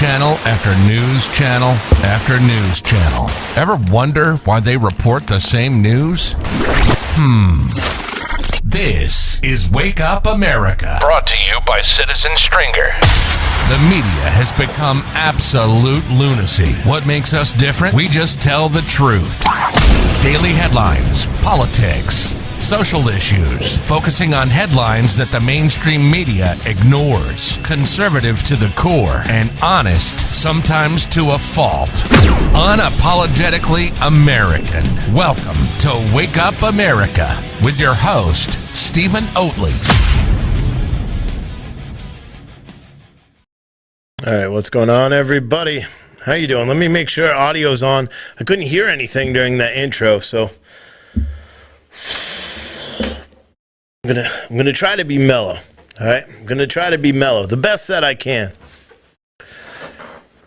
channel after news channel after news channel. Ever wonder why they report the same news? This is Wake Up America. Brought to you by Citizen Stringer. The media has become absolute lunacy. What makes us different? We just tell the truth. Daily headlines, politics, social issues, focusing on headlines that the mainstream media ignores. Conservative to the core and honest, sometimes to a fault. Unapologetically American. Welcome to Wake Up America with your host, Stephen Oatley. All right, what's going on, everybody? How you doing? Let me make sure audio's on. I couldn't hear anything during that intro, so I'm gonna try to be mellow. All right, I'm gonna try to be mellow, the best that I can.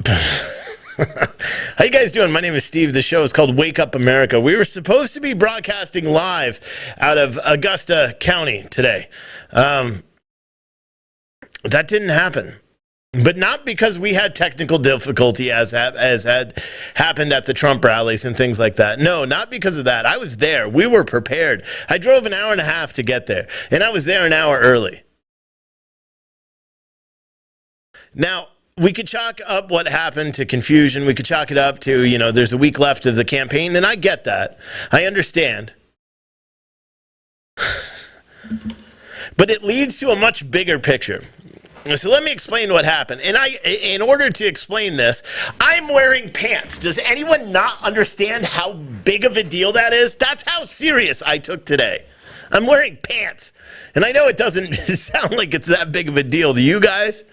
How you guys doing? My name is Steve. The show is called Wake Up America. We were supposed to be broadcasting live out of Augusta County today. That didn't happen. But not because we had technical difficulty as had happened at the Trump rallies and things like that. No, not because of that. I was there. We were prepared. I drove an hour and a half to get there, and I was there an hour early. Now, we could chalk up what happened to confusion. We could chalk it up to, there's a week left of the campaign, and I get that. I understand. But it leads to a much bigger picture. So let me explain what happened. And in order to explain this, I'm wearing pants. Does anyone not understand how big of a deal that is? That's how serious I took today. I'm wearing pants. And I know it doesn't sound like it's that big of a deal to you guys.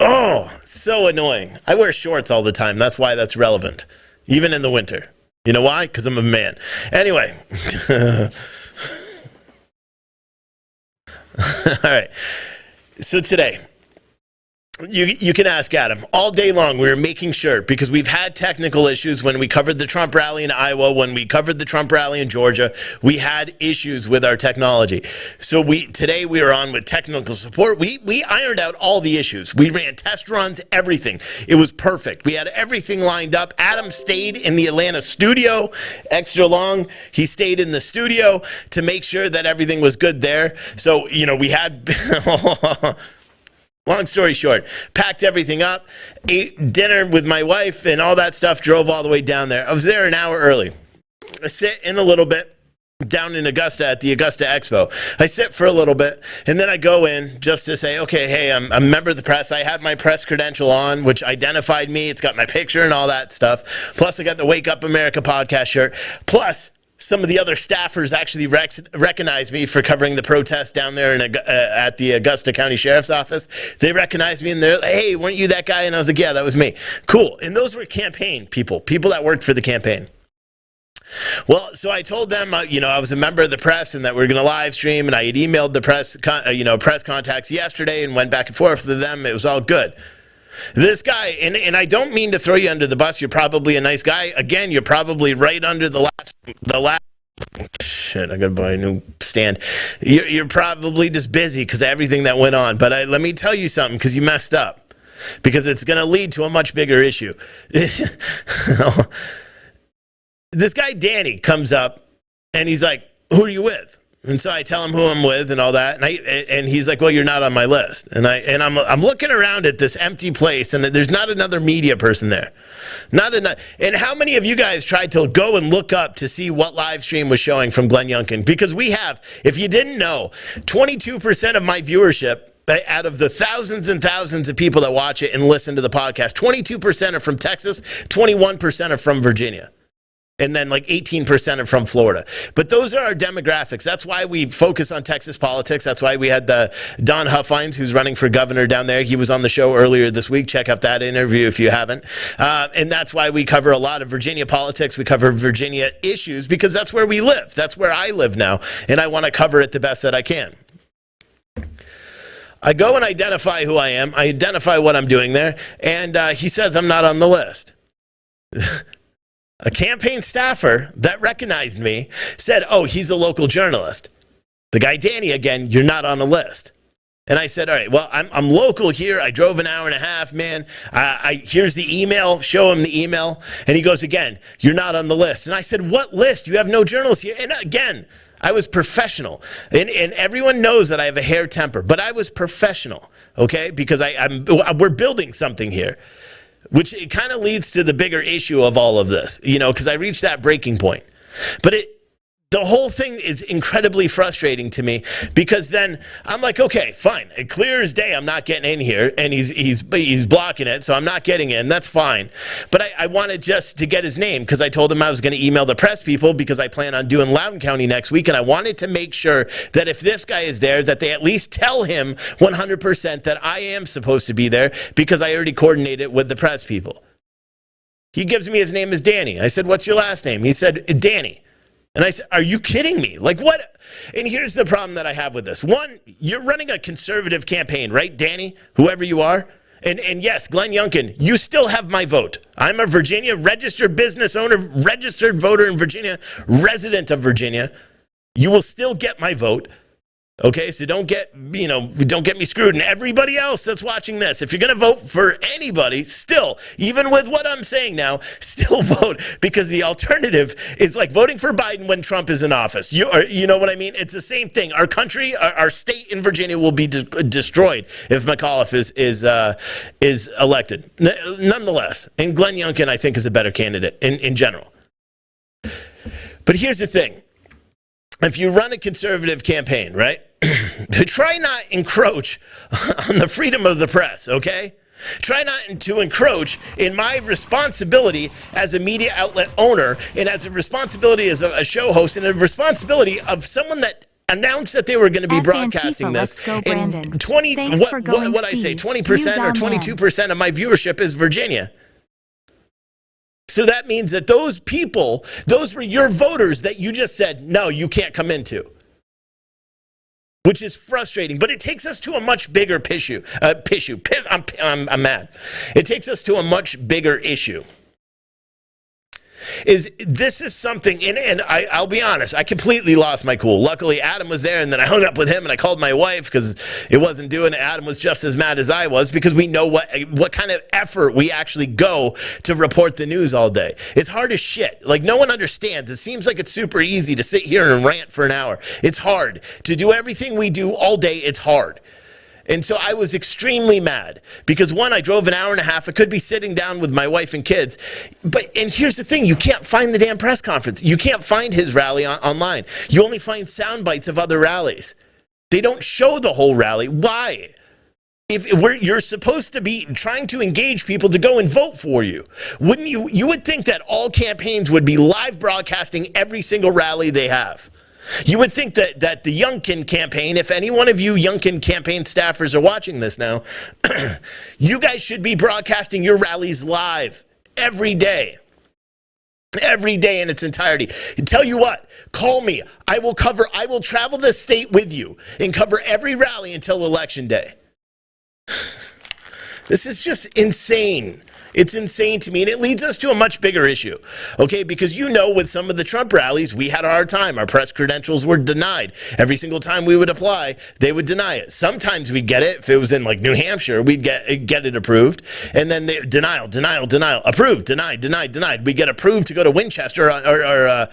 Oh, so annoying. I wear shorts all the time. That's why that's relevant, even in the winter. You know why? Because I'm a man. Anyway. All right. So today, you can ask Adam. All day long, we were making sure, because we've had technical issues when we covered the Trump rally in Iowa, when we covered the Trump rally in Georgia, we had issues with our technology. So today we were on with technical support. We ironed out all the issues. We ran test runs, everything. It was perfect. We had everything lined up. Adam stayed in the Atlanta studio extra long. He stayed in the studio to make sure that everything was good there. So, we had... Long story short, packed everything up, ate dinner with my wife and all that stuff, drove all the way down there. I was there an hour early. I sit in a little bit down in Augusta at the Augusta Expo. I sit for a little bit, and then I go in just to say, okay, hey, I'm a member of the press. I have my press credential on, which identified me. It's got my picture and all that stuff. Plus, I got the Wake Up America podcast shirt. Plus, some of the other staffers actually recognized me for covering the protest down there at the Augusta County Sheriff's Office. They recognized me, and they're like, hey, weren't you that guy? And I was like, yeah, that was me. Cool. And those were campaign people that worked for the campaign. Well, so I told them, I was a member of the press and that we were going to live stream, and I had emailed the press contacts yesterday and went back and forth with them. It was all good. This guy, and I don't mean to throw you under the bus. You're probably a nice guy. Again, you're probably right under the last. Shit, I gotta buy a new stand. You're probably just busy because of everything that went on. But let me tell you something, because you messed up. Because it's going to lead to a much bigger issue. This guy, Danny, comes up, and he's like, who are you with? And so I tell him who I'm with and all that, and he's like, well, you're not on my list. And I'm looking around at this empty place, and there's not another media person there. Not enough. And how many of you guys tried to go and look up to see what live stream was showing from Glenn Youngkin? Because we have, if you didn't know, 22% of my viewership, out of the thousands and thousands of people that watch it and listen to the podcast, 22% are from Texas, 21% are from Virginia. And then like 18% are from Florida. But those are our demographics. That's why we focus on Texas politics. That's why we had the Don Huffines, who's running for governor down there. He was on the show earlier this week. Check out that interview if you haven't. And that's why we cover a lot of Virginia politics. We cover Virginia issues because that's where we live. That's where I live now. And I want to cover it the best that I can. I go and identify who I am. I identify what I'm doing there. And he says I'm not on the list. A campaign staffer that recognized me said, oh, he's a local journalist. The guy, Danny, again, you're not on the list. And I said, all right, well, I'm local here. I drove an hour and a half, man. Here's the email. Show him the email. And he goes, again, you're not on the list. And I said, what list? You have no journalists here. And again, I was professional. And everyone knows that I have a hair temper. But I was professional, okay? Because we're building something here, which it kind of leads to the bigger issue of all of this, because I reached that breaking point. But the whole thing is incredibly frustrating to me, because then I'm like, okay, fine. Clear as day, I'm not getting in here, and he's blocking it, so I'm not getting in. That's fine. But I wanted just to get his name, because I told him I was going to email the press people, because I plan on doing Loudoun County next week, and I wanted to make sure that if this guy is there, that they at least tell him 100% that I am supposed to be there, because I already coordinated with the press people. He gives me his name as Danny. I said, what's your last name? He said, Danny. And I said, are you kidding me? Like, what? And here's the problem that I have with this. One, you're running a conservative campaign, right, Danny? Whoever you are. And yes, Glenn Youngkin, you still have my vote. I'm a Virginia registered business owner, registered voter in Virginia, resident of Virginia. You will still get my vote. Okay, so don't get me screwed. And everybody else that's watching this, if you're going to vote for anybody, still, even with what I'm saying now, still vote, because the alternative is like voting for Biden when Trump is in office. You know what I mean? It's the same thing. Our country, our state in Virginia will be destroyed if McAuliffe is elected. Nonetheless, and Glenn Youngkin, I think, is a better candidate in general. But here's the thing. If you run a conservative campaign, right, try not encroach on the freedom of the press, okay? Try not to encroach in my responsibility as a media outlet owner, and as a responsibility as a show host, and a responsibility of someone that announced that they were going to be broadcasting this. And 20% or 22% of my viewership is Virginia. So that means that those people, those were your voters that you just said, no, you can't come into. Which is frustrating. But it takes us to a much bigger issue. I'm mad. It takes us to a much bigger issue. This is something, and I'll be honest, I completely lost my cool. Luckily, Adam was there, and then I hung up with him, and I called my wife because it wasn't doing it. Adam was just as mad as I was, because we know what kind of effort we actually go to report the news all day. It's hard as shit. Like, no one understands. It seems like it's super easy to sit here and rant for an hour. It's hard. To do everything we do all day, it's hard. And so I was extremely mad because, one, I drove an hour and a half. I could be sitting down with my wife and kids. And here's the thing. You can't find the damn press conference. You can't find his rally online. You only find sound bites of other rallies. They don't show the whole rally. Why? You're supposed to be trying to engage people to go and vote for you. Wouldn't you? You would think that all campaigns would be live broadcasting every single rally they have. You would think that the Youngkin campaign, if any one of you Youngkin campaign staffers are watching this now, you guys should be broadcasting your rallies live every day in its entirety. And tell you what, call me. I will travel the state with you and cover every rally until Election Day. This is just insane. It's insane to me, and it leads us to a much bigger issue, okay? Because with some of the Trump rallies, we had a hard time. Our press credentials were denied. Every single time we would apply, they would deny it. Sometimes we'd get it. If it was in, like, New Hampshire, we'd get it approved, and then denial, approved, denied. We get approved to go to Winchester or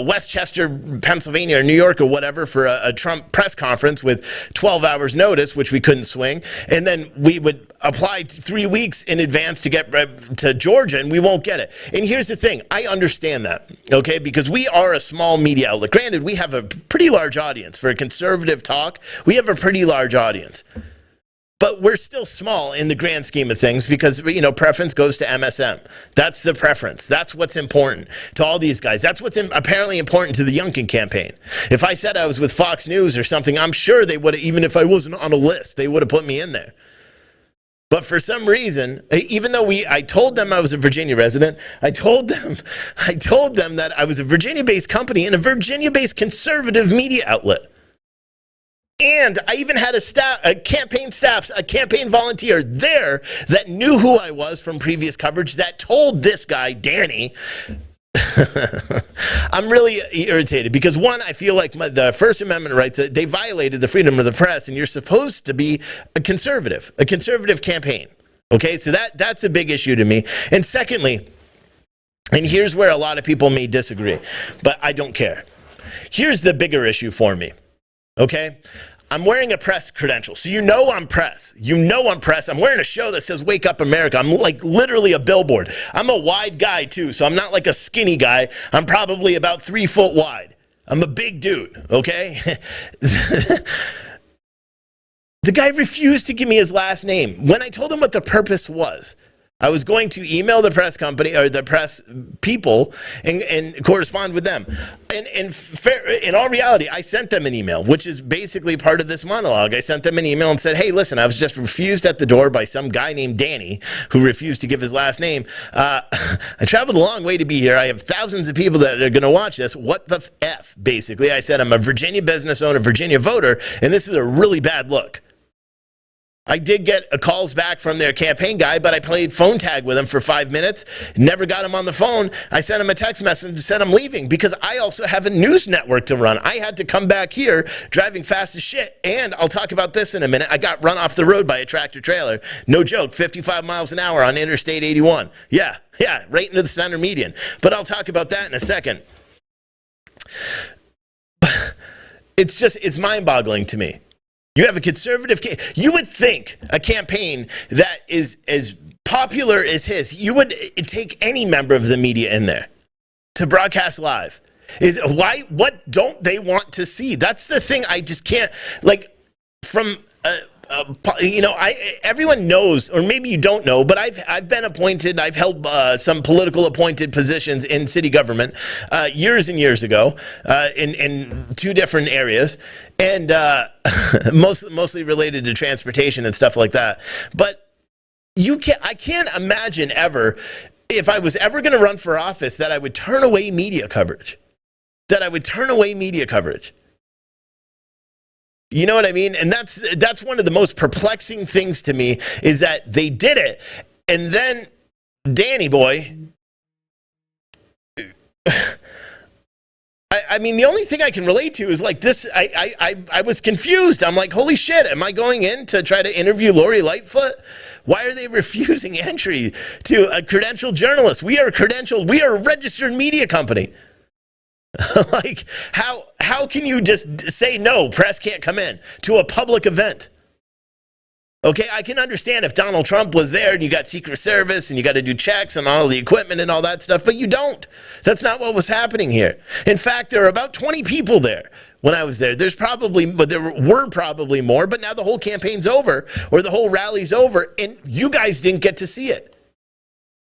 Westchester, Pennsylvania, or New York, or whatever, for a Trump press conference with 12 hours notice, which we couldn't swing, and then we would apply 3 weeks in advance to get to Georgia, and we won't get it. And here's the thing. I understand that, okay, because we are a small media outlet. Granted, we have a pretty large audience. For a conservative talk, we have a pretty large audience. But we're still small in the grand scheme of things because, preference goes to MSM. That's the preference. That's what's important to all these guys. That's what's apparently important to the Youngkin campaign. If I said I was with Fox News or something, I'm sure they would have, even if I wasn't on a list, they would have put me in there. But for some reason, even though I told them I was a Virginia resident, I told them that I was a Virginia-based company and a Virginia-based conservative media outlet. And I even had a campaign volunteer there that knew who I was from previous coverage, that told this guy, Danny, I'm really irritated because, one, I feel like the First Amendment rights, they violated the freedom of the press, and you're supposed to be a conservative campaign. Okay, so that's a big issue to me. And secondly, and here's where a lot of people may disagree, but I don't care. Here's the bigger issue for me, okay? I'm wearing a press credential, so you know I'm press. I'm wearing a show that says Wake Up America. I'm like literally a billboard. I'm a wide guy too, so I'm not like a skinny guy. I'm probably about 3 foot wide. I'm a big dude, okay? The guy refused to give me his last name. When I told him what the purpose was, I was going to email the press company or the press people and correspond with them. And in all reality, I sent them an email, which is basically part of this monologue. I sent them an email and said, hey, listen, I was just refused at the door by some guy named Danny who refused to give his last name. I traveled a long way to be here. I have thousands of people that are going to watch this. What the F, basically. I said, I'm a Virginia business owner, Virginia voter, and this is a really bad look. I did get calls back from their campaign guy, but I played phone tag with him for 5 minutes, never got him on the phone. I sent him a text message and said I'm leaving because I also have a news network to run. I had to come back here driving fast as shit, and I'll talk about this in a minute. I got run off the road by a tractor trailer. No joke, 55 miles an hour on Interstate 81. Yeah, right into the center median. But I'll talk about that in a second. It's mind-boggling to me. You have a conservative, you would think a campaign that is as popular as his, you would take any member of the media in there to broadcast live. What don't they want to see? That's the thing I just can't, like, from, everyone knows, or maybe you don't know, but I've been appointed, I've held some political appointed positions in city government years and years ago in 2 different areas, and mostly related to transportation and stuff like that. But I can't imagine ever, if I was ever going to run for office, that I would turn away media coverage. You know what I mean? And that's one of the most perplexing things to me is that they did it. And then Danny boy, I mean, the only thing I can relate to is like this. I was confused. I'm like, holy shit, am I going in to try to interview Lori Lightfoot? Why are they refusing entry to a credentialed journalist? We are a registered media company. Like, how can you just say no, press can't come in to a public event? Okay, I can understand if Donald Trump was there and you got Secret Service and you got to do checks on all the equipment and all that stuff, but you don't. That's not what was happening here. In fact, there were about 20 people there when I was there. There were probably more, but now the whole campaign's over or the whole rally's over and you guys didn't get to see it.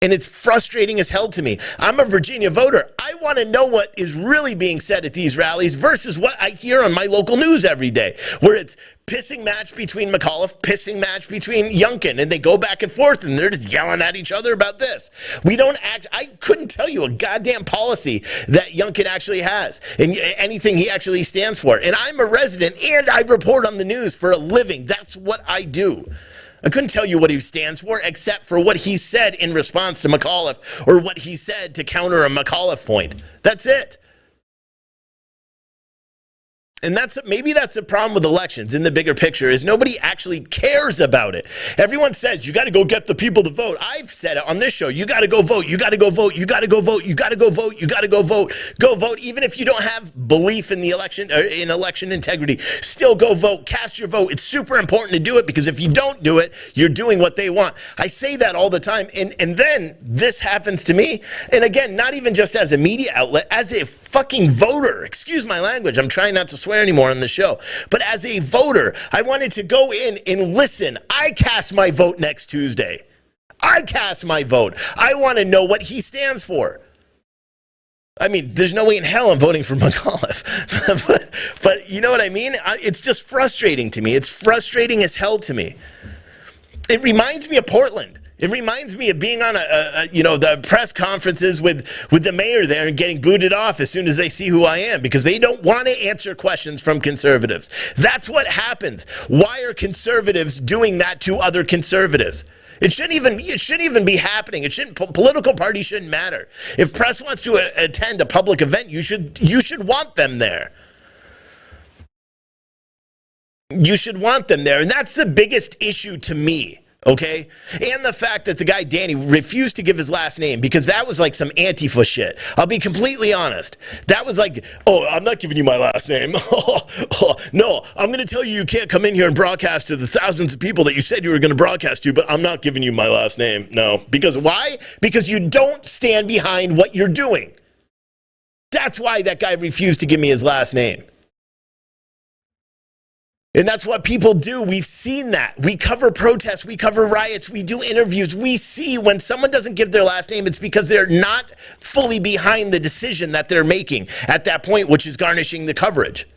And it's frustrating as hell to me. I'm a Virginia voter. I want to know what is really being said at these rallies versus what I hear on my local news every day, where it's pissing match between McAuliffe, pissing match between Youngkin, and they go back and forth, and they're just yelling at each other about this. I couldn't tell you a goddamn policy that Youngkin actually has, and anything he actually stands for. And I'm a resident, and I report on the news for a living. That's what I do. I couldn't tell you what he stands for except for what he said in response to McAuliffe or what he said to counter a McAuliffe point. That's it. And maybe that's the problem with elections in the bigger picture is nobody actually cares about it. Everyone says, you got to go get the people to vote. I've said it on this show. You got to go vote. You got to go vote. You got to go vote. You got to go vote. You got to go vote. Go vote. Even if you don't have belief in the election or in election integrity, still go vote. Cast your vote. It's super important to do it because if you don't do it, you're doing what they want. I say that all the time. And then this happens to me. And again, not even just as a media outlet, as a fucking voter. Excuse my language. I'm trying not to swear anymore on the show. But as a voter, I wanted to go in and listen. I cast my vote next Tuesday. I cast my vote. I want to know what he stands for. I mean, there's no way in hell I'm voting for McAuliffe. but you know what I mean? It's just frustrating to me. It's frustrating as hell to me. It reminds me of Portland. It reminds me of being on the press conferences with the mayor there and getting booted off as soon as they see who I am because they don't want to answer questions from conservatives. That's what happens. Why are conservatives doing that to other conservatives? It shouldn't even be happening. Political parties shouldn't matter. If press wants to attend a public event, you should want them there. You should want them there. And that's the biggest issue to me. Okay? And the fact that the guy, Danny, refused to give his last name because that was like some Antifa shit. I'll be completely honest. That was like, oh, I'm not giving you my last name. No, I'm going to tell you can't come in here and broadcast to the thousands of people that you said you were going to broadcast to, but I'm not giving you my last name. No. Because why? Because you don't stand behind what you're doing. That's why that guy refused to give me his last name. And that's what people do. We've seen that. We cover protests. We cover riots. We do interviews. We see when someone doesn't give their last name, it's because they're not fully behind the decision that they're making at that point, which is garnishing the coverage.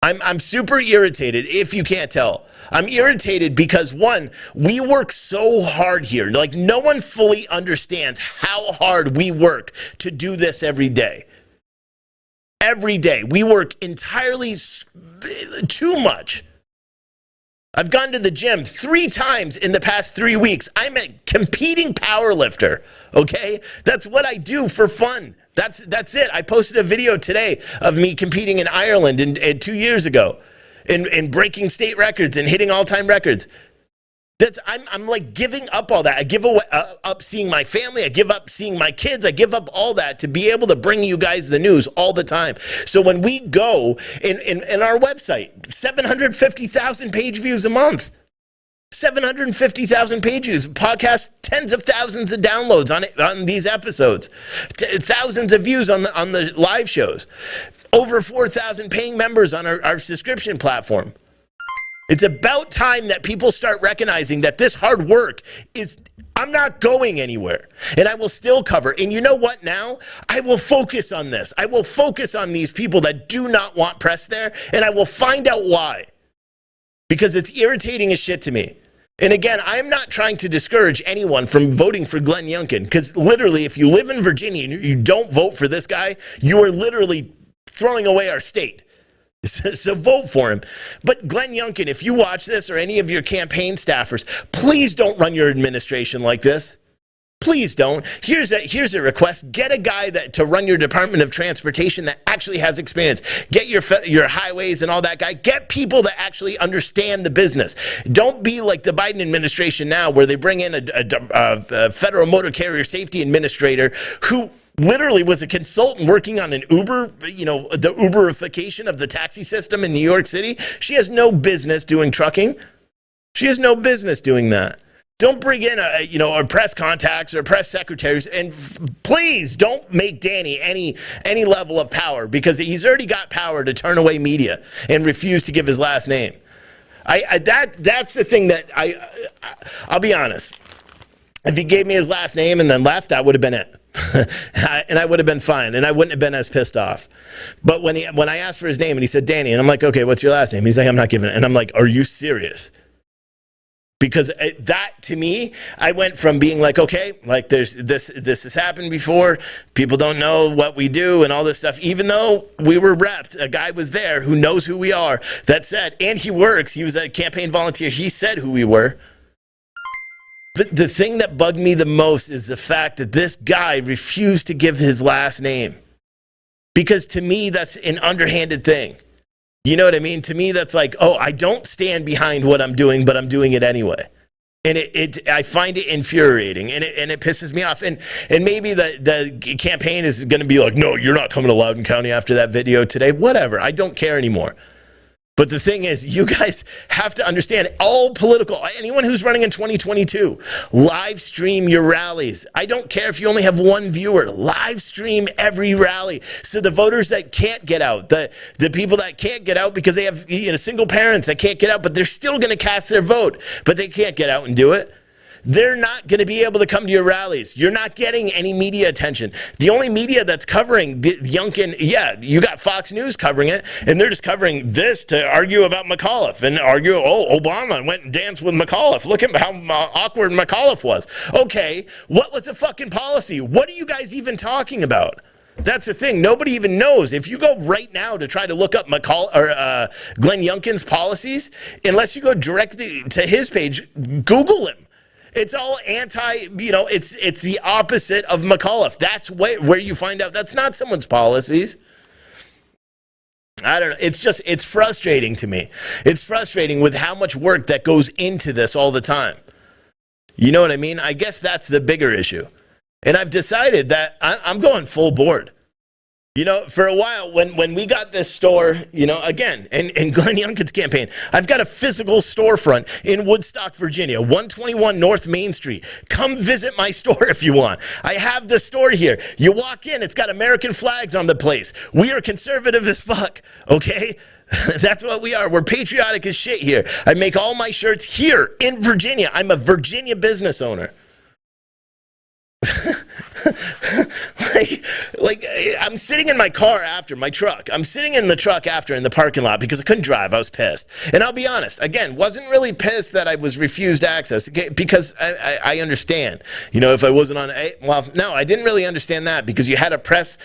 I'm super irritated, if you can't tell. I'm irritated because, one, we work so hard here. Like, no one fully understands how hard we work to do this every day. Every day. We work entirely too much. I've gone to the gym 3 times in the past 3 weeks. I'm a competing power lifter, okay? That's what I do for fun. That's it. I posted a video today of me competing in Ireland 2 years ago and breaking state records and hitting all-time records. I'm like giving up all that. I give up seeing my family. I give up seeing my kids. I give up all that to be able to bring you guys the news all the time. So when we go in our website, 750,000 page views a month. 750,000 page views. Podcast, tens of thousands of downloads on these episodes. Thousands of views on the live shows. Over 4,000 paying members on our subscription platform. It's about time that people start recognizing that this hard work I'm not going anywhere. And I will still cover. And you know what now? I will focus on this. I will focus on these people that do not want press there, and I will find out why. Because it's irritating as shit to me. And again, I am not trying to discourage anyone from voting for Glenn Youngkin, because literally, if you live in Virginia and you don't vote for this guy, you are literally throwing away our state. So vote for him. But Glenn Youngkin, if you watch this or any of your campaign staffers, please don't run your administration like this. Please don't. Here's a request. Get a guy to run your Department of Transportation that actually has experience. Get your highways and all that guy. Get people that actually understand the business. Don't be like the Biden administration now, where they bring in a federal motor carrier safety administrator who literally was a consultant working on an Uber, the Uberification of the taxi system in New York City. She has no business doing trucking. She has no business doing that. Don't bring in a press contacts or press secretaries, and please don't make Danny any level of power, because he's already got power to turn away media and refuse to give his last name. That's the thing that I'll be honest. If he gave me his last name and then left, that would have been it. And I would have been fine, and I wouldn't have been as pissed off. But when I asked for his name and he said Danny, and I'm like, okay, what's your last name? He's like, I'm not giving it. And I'm like, are you serious? Because that, to me, I went from being like, okay, like this has happened before. People don't know what we do and all this stuff. Even though we were repped, a guy was there who knows who we are that said, and he works. He was a campaign volunteer. He said who we were. But the thing that bugged me the most is the fact that this guy refused to give his last name. Because to me, that's an underhanded thing. You know what I mean? To me, that's like, oh, I don't stand behind what I'm doing, but I'm doing it anyway. And I find it infuriating, and it pisses me off. And maybe the campaign is going to be like, no, you're not coming to Loudoun County after that video today. Whatever. I don't care anymore. But the thing is, you guys have to understand, anyone who's running in 2022, live stream your rallies. I don't care if you only have one viewer. Live stream every rally. So the voters that can't get out, the people that can't get out because they have single parents that can't get out, but they're still going to cast their vote, but they can't get out and do it. They're not going to be able to come to your rallies. You're not getting any media attention. The only media that's covering Youngkin, you got Fox News covering it, and they're just covering this to argue about McAuliffe and argue, Obama went and danced with McAuliffe. Look at how awkward McAuliffe was. Okay, what was the fucking policy? What are you guys even talking about? That's the thing. Nobody even knows. If you go right now to try to look up Glenn Youngkin's policies, unless you go directly to his page, Google him. It's all it's the opposite of McAuliffe. That's where you find out that's not someone's policies. I don't know. It's frustrating to me. It's frustrating with how much work that goes into this all the time. You know what I mean? I guess that's the bigger issue. And I've decided that I'm going full board. You know, for a while, when we got this store, you know, again, and Glenn Youngkin's campaign, I've got a physical storefront in Woodstock, Virginia, 121 North Main Street. Come visit my store if you want. I have the store here. You walk in, it's got American flags on the place. We are conservative as fuck, okay? That's what we are. We're patriotic as shit here. I make all my shirts here in Virginia. I'm a Virginia business owner. like I'm sitting in my car after my truck. I'm sitting in the truck after in the parking lot because I couldn't drive. I was pissed. And I'll be honest, again, wasn't really pissed that I was refused access because I understand. You know, if I wasn't on, no, I didn't really understand that because you had a press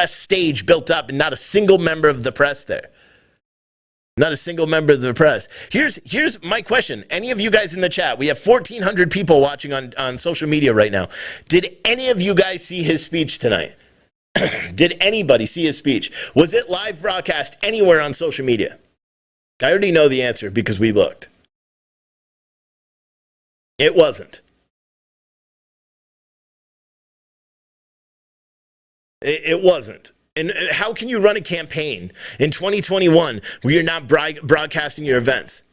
stage built up and not a single member of the press there. Not a single member of the press. Here's my question. Any of you guys in the chat, we have 1,400 people watching on social media right now. Did any of you guys see his speech tonight? Did anybody see his speech? Was it live broadcast anywhere on social media? I already know the answer because we looked. It wasn't. It wasn't. And how can you run a campaign in 2021 where you're not broadcasting your events?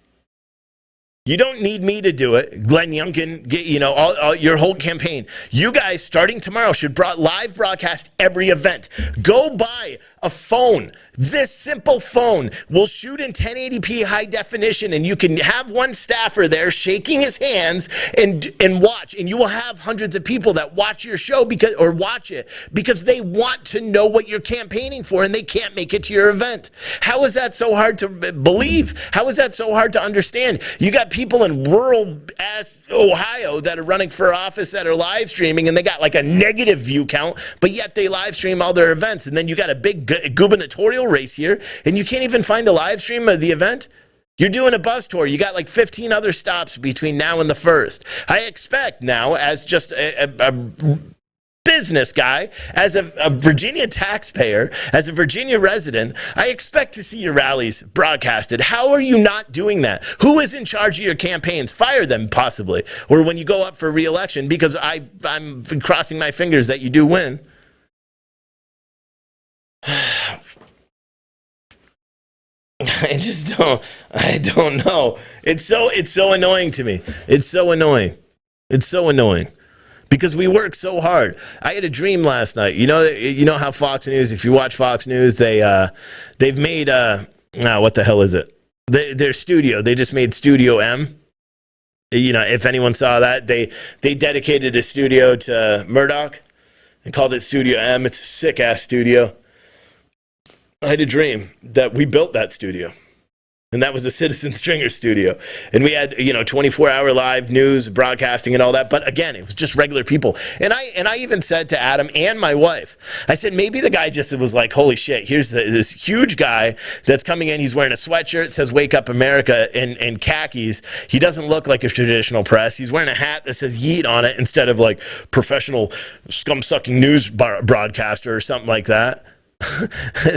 You don't need me to do it. Glenn Youngkin, all your whole campaign. You guys, starting tomorrow, should live broadcast every event. Go buy a phone. This simple phone will shoot in 1080p high definition, and you can have one staffer there shaking his hands and watch. And you will have hundreds of people that watch your show watch it because they want to know what you're campaigning for, and they can't make it to your event. How is that so hard to believe? How is that so hard to understand? You got people in rural ass Ohio that are running for office that are live streaming, and they got like a negative view count, but yet they live stream all their events. And then you got a big gubernatorial race here, and you can't even find a live stream of the event. You're doing a bus tour. You got like 15 other stops between now and the 1st. I expect now, as just a business guy, as a Virginia taxpayer, as a Virginia resident, I expect to see your rallies broadcasted. How are you not doing that? Who is in charge of your campaigns? Fire them, possibly. Or when you go up for re-election, because I'm crossing my fingers that you do win. I don't know. It's so annoying to me. It's so annoying. Because we work so hard. I had a dream last night. You know how Fox News, if you watch Fox News, they've made what the hell is it? Their studio. They just made Studio M. You know, if anyone saw that, they dedicated a studio to Murdoch and called it Studio M. It's a sick ass studio. I had a dream that we built that studio. And that was a Citizen Stringer studio. And we had, 24-hour live news, broadcasting and all that. But again, it was just regular people. And I even said to Adam and my wife, I said, maybe the guy just was like, holy shit, here's this huge guy that's coming in. He's wearing a sweatshirt, says Wake Up America, and khakis. He doesn't look like a traditional press. He's wearing a hat that says Yeet on it instead of like professional scum-sucking news broadcaster or something like that.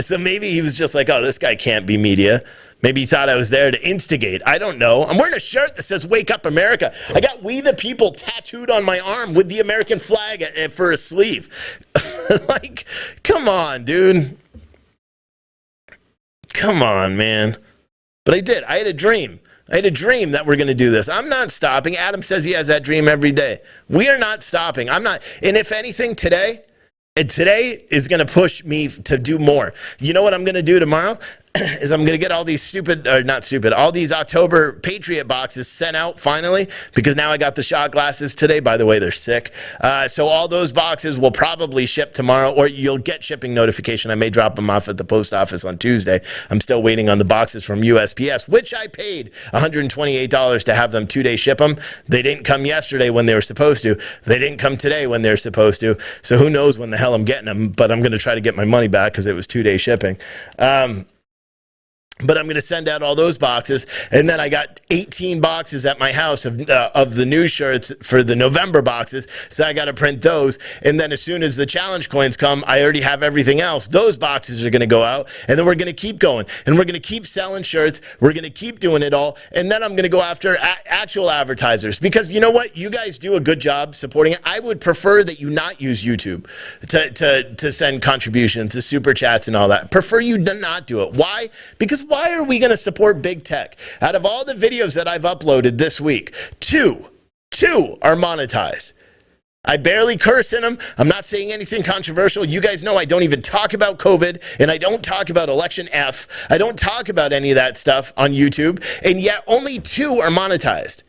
So maybe he was just like, oh, this guy can't be media. Maybe he thought I was there to instigate. I don't know. I'm wearing a shirt that says Wake Up America. I got We the People tattooed on my arm with the American flag for a sleeve. Like, come on, dude. Come on, man. But I did. I had a dream. I had a dream that we're going to do this. I'm not stopping. Adam says he has that dream every day. We are not stopping. I'm not. And if anything, today is going to push me to do more. You know what I'm going to do tomorrow? is I'm going to get all these all these October Patriot boxes sent out finally, because now I got the shot glasses today. By the way, they're sick. So all those boxes will probably ship tomorrow, or you'll get shipping notification. I may drop them off at the post office on Tuesday. I'm still waiting on the boxes from USPS, which I paid $128 to have them 2-day ship them. They didn't come yesterday when they were supposed to. They didn't come today when they're supposed to. So who knows when the hell I'm getting them, but I'm going to try to get my money back because it was 2-day shipping. But I'm going to send out all those boxes. And then I got 18 boxes at my house of the news shirts for the November boxes. So I got to print those. And then as soon as the challenge coins come, I already have everything else. Those boxes are going to go out. And then we're going to keep going. And we're going to keep selling shirts. We're going to keep doing it all. And then I'm going to go after actual advertisers. Because you know what? You guys do a good job supporting it. I would prefer that you not use YouTube to send contributions, to super chats and all that. Prefer you not do it. Why? Because why are we going to support big tech? Out of all the videos that I've uploaded this week, two are monetized. I barely curse in them. I'm not saying anything controversial. You guys know I don't even talk about COVID, and I don't talk about Election F. I don't talk about any of that stuff on YouTube, and yet only 2 are monetized.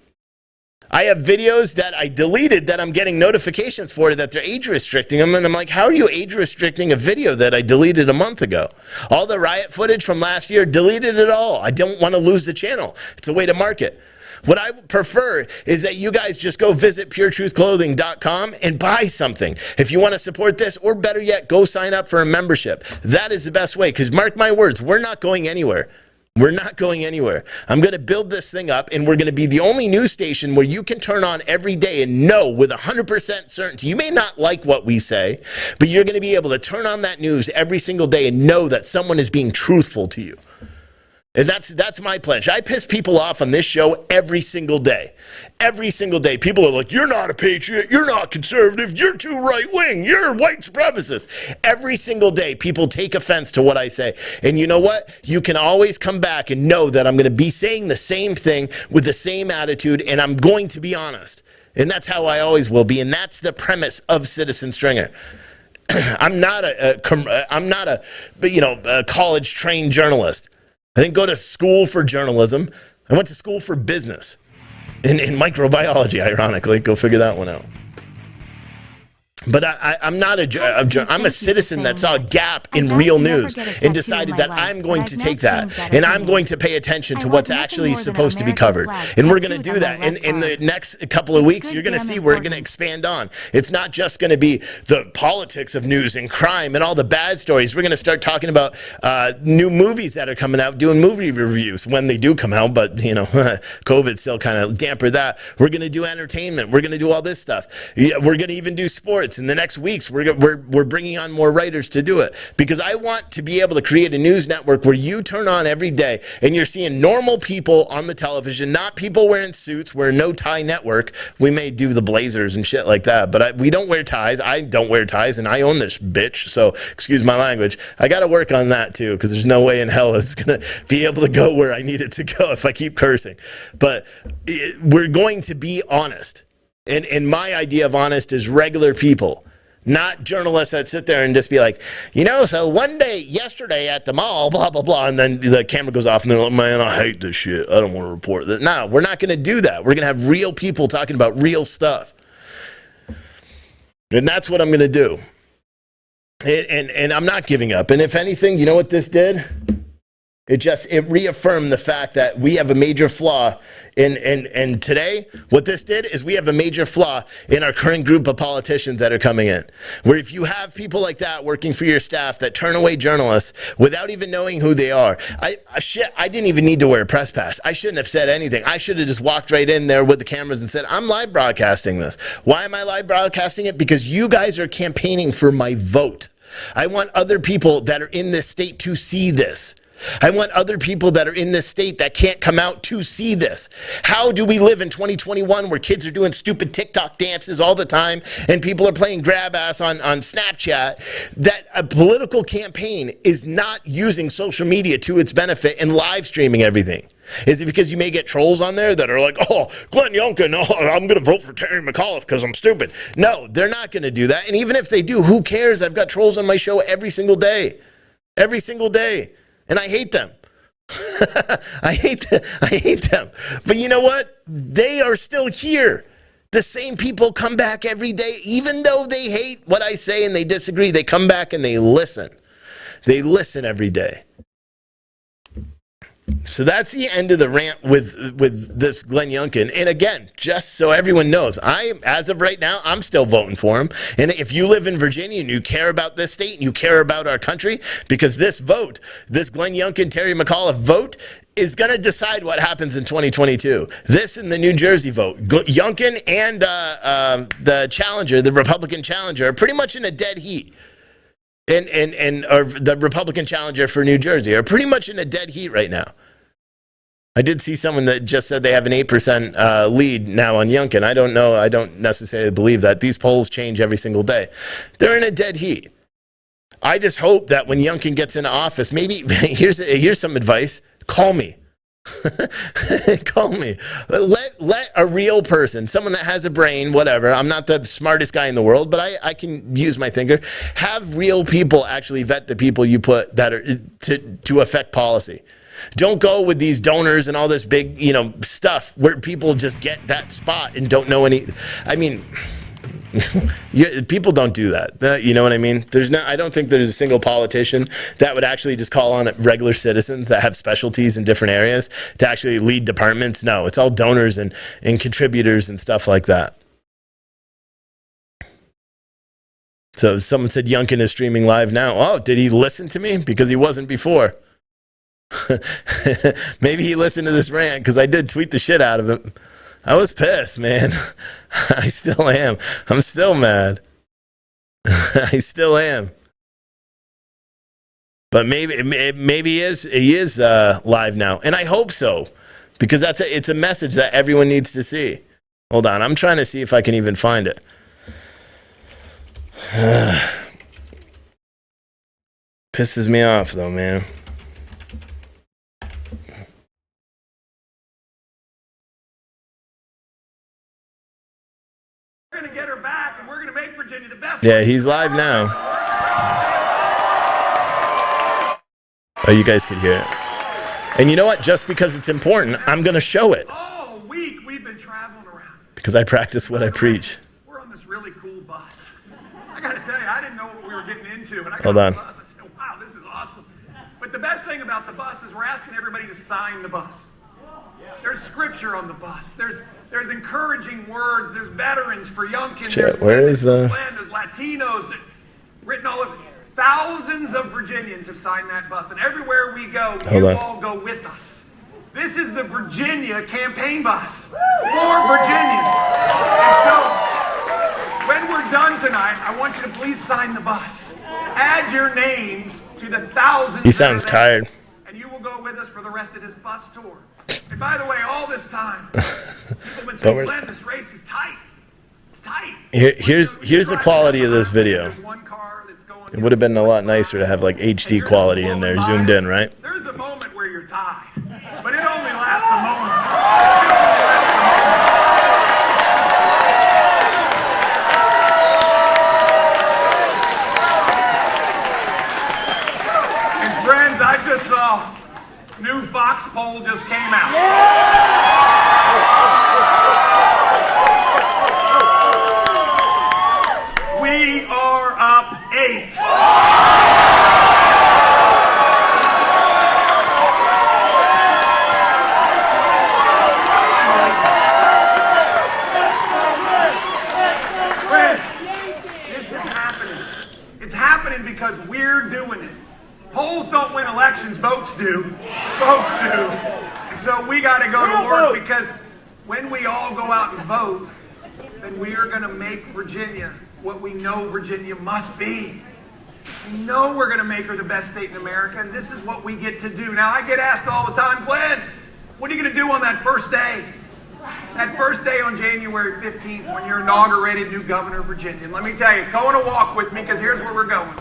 I have videos that I deleted that I'm getting notifications for that they're age restricting them. And I'm like, how are you age restricting a video that I deleted a month ago? All the riot footage from last year, deleted it all. I don't want to lose the channel. It's a way to market. What I prefer is that you guys just go visit puretruthclothing.com and buy something. If you want to support this, or better yet, go sign up for a membership. That is the best way, because mark my words, we're not going anywhere. We're not going anywhere. I'm going to build this thing up, and we're going to be the only news station where you can turn on every day and know with 100% certainty. You may not like what we say, but you're going to be able to turn on that news every single day and know that someone is being truthful to you. And that's my pledge. I piss people off on this show every single day. Every single day. People are like, you're not a patriot, you're not conservative, you're too right-wing, you're a white supremacist. Every single day, people take offense to what I say. And you know what? You can always come back and know that I'm going to be saying the same thing with the same attitude, and I'm going to be honest. And that's how I always will be. And that's the premise of Citizen Stringer. I'm not a college-trained journalist. I didn't go to school for journalism. I went to school for business in microbiology, ironically. Go figure that one out. But I'm not I'm a citizen that saw a gap in real news and decided that I'm going to take that and I'm going to pay attention to what's actually supposed to be covered. And we're going to do that. And in the next couple of weeks, you're going to see we're going to expand on. It's not just going to be the politics of news and crime and all the bad stories. We're going to start talking about new movies that are coming out, doing movie reviews when they do come out. But, you know, COVID still kind of damper that. We're going to do entertainment. We're going to do all this stuff. We're going to even do sports. In the next weeks, we're bringing on more writers to do it, because I want to be able to create a news network where you turn on every day and you're seeing normal people on the television, not people wearing suits. We're a no-tie network. We may do the Blazers and shit like that, but we don't wear ties. I don't wear ties, and I own this bitch, so excuse my language. I got to work on that too, because there's no way in hell it's going to be able to go where I need it to go if I keep cursing. But we're going to be honest. And my idea of honest is regular people, not journalists that sit there and just be like, you know, so yesterday at the mall, blah, blah, blah. And then the camera goes off and they're like, man, I hate this shit. I don't want to report that. No, we're not going to do that. We're going to have real people talking about real stuff. And that's what I'm going to do. And I'm not giving up. And if anything, you know what this did? It reaffirmed the fact that we have a major flaw and today, what this did is we have a major flaw in our current group of politicians that are coming in. Where if you have people like that working for your staff that turn away journalists without even knowing who they are, I didn't even need to wear a press pass. I shouldn't have said anything. I should have just walked right in there with the cameras and said, I'm live broadcasting this. Why am I live broadcasting it? Because you guys are campaigning for my vote. I want other people that are in this state to see this. I want other people that are in this state that can't come out to see this. How do we live in 2021 where kids are doing stupid TikTok dances all the time and people are playing grab ass on Snapchat, that a political campaign is not using social media to its benefit and live streaming everything? Is it because you may get trolls on there that are like, oh, Glenn Youngkin, I'm going to vote for Terry McAuliffe because I'm stupid? No, they're not going to do that. And even if they do, who cares? I've got trolls on my show every single day. Every single day. And I hate them. I hate them. But you know what? They are still here. The same people come back every day, even though they hate what I say and they disagree. They come back and they listen. They listen every day. So that's the end of the rant with this Glenn Youngkin. And again, just so everyone knows, as of right now, I'm still voting for him. And if you live in Virginia and you care about this state and you care about our country, because this vote, this Glenn Youngkin, Terry McAuliffe vote, is going to decide what happens in 2022. This and the New Jersey vote. Youngkin and the challenger, the Republican challenger, are pretty much in a dead heat. Or the Republican challenger for New Jersey are pretty much in a dead heat right now. I did see someone that just said they have an 8% lead now on Youngkin. I don't know. I don't necessarily believe that. These polls change every single day. They're in a dead heat. I just hope that when Youngkin gets into office, maybe here's some advice. Call me. Call me. Let a real person, someone that has a brain, whatever. I'm not the smartest guy in the world, but I can use my thinker. Have real people actually vet the people you put that are to affect policy. Don't go with these donors and all this big, stuff where people just get that spot and don't know any. I mean, people don't do that. You know what I mean? I don't think there's a single politician that would actually just call on regular citizens that have specialties in different areas to actually lead departments. No, it's all donors and contributors and stuff like that. So someone said Youngkin is streaming live now. Oh, did he listen to me? Because he wasn't before. Maybe he listened to this rant because I did tweet the shit out of him. I was pissed, man. I still am. I'm still mad. I still am. But maybe he is live now, and I hope so, because it's a message that everyone needs to see. Hold on, I'm trying to see if I can even find it. Pisses me off though, man. Going to get her back, and we're going to make Virginia the best. Yeah, he's live now. Oh, you guys can hear it. And you know what? Just because it's important, I'm going to show it. All week we've been traveling around. Because I practice what I preach. We're on this really cool bus. I got to tell you, I didn't know what we were getting into. And I got Hold on. the bus. I said, wow, this is awesome. But the best thing about the bus is we're asking everybody to sign the bus. There's scripture on the bus. There's encouraging words. There's veterans for Youngkin. Shit, where is There's Latinos written all over. Thousands of Virginians have signed that bus, and everywhere we go, all go with us. This is the Virginia campaign bus for Virginians. And so, when we're done tonight, I want you to please sign the bus. Add your names to the thousands. He sounds tired. And you will go with us for the rest of this bus tour. And by the way, all this time, people have been saying, Glenn, this race is tight. It's tight. Here's the quality of this video. It would have been a lot nicer to have like HD quality in there, zoomed in, right? There's a moment where you're tied, but it only lasts a moment. And friends, I just saw new Fox poll just came out. We are up 8. Friends, this is happening. It's happening because we're doing it. Polls don't win elections, votes do. Votes do. And so we got to go to work, because when we all go out and vote, then we are going to make Virginia what we know Virginia must be. We know we're going to make her the best state in America, and this is what we get to do. Now, I get asked all the time, Glenn, what are you going to do on that first day? That first day on January 15th, when you're inaugurated new governor of Virginia. And let me tell you, go on a walk with me, because here's where we're going.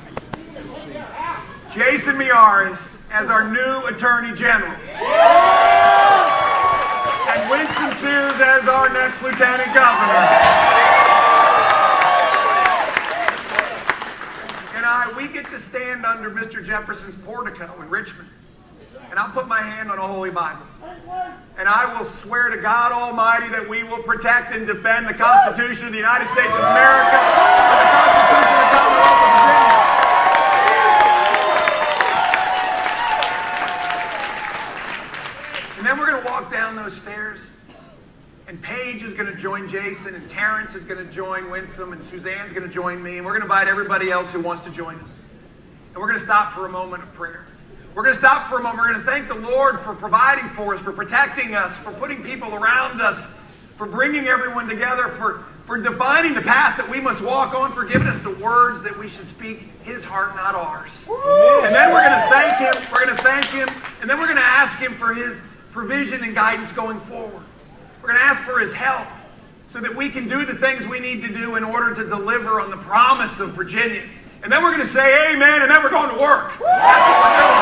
Jason Miyares as our new Attorney General. And Winston Sears as our next Lieutenant Governor. We get to stand under Mr. Jefferson's portico in Richmond. And and I'll put my hand on a holy Bible. And I will swear to God Almighty that we will protect and defend the Constitution of the United States of America and the Constitution of the Commonwealth of Virginia. And then we're going to walk down those stairs, and Paige is going to join Jason, and Terrence is going to join Winsome, and Suzanne's going to join me, and we're going to invite everybody else who wants to join us. And we're going to stop for a moment of prayer. We're going to stop for a moment. We're going to thank the Lord for providing for us, for protecting us, for putting people around us, for bringing everyone together, for defining the path that we must walk on, for giving us the words that we should speak, His heart, not ours. And then we're going to thank Him. We're going to thank Him. And then we're going to ask Him for His provision and guidance going forward. We're going to ask for His help so that we can do the things we need to do in order to deliver on the promise of Virginia. And then we're going to say amen, and then we're going to work. That's what we're doing.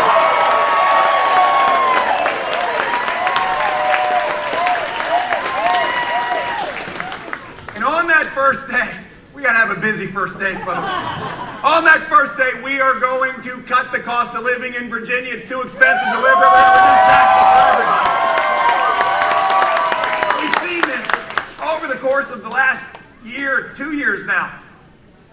And on that first day, we got to have a busy first day, folks. On that first day, we are going to cut the cost of living in Virginia. It's too expensive to live. We're going to reduce taxes for everybody. We've seen this over the course of the last year, 2 years now.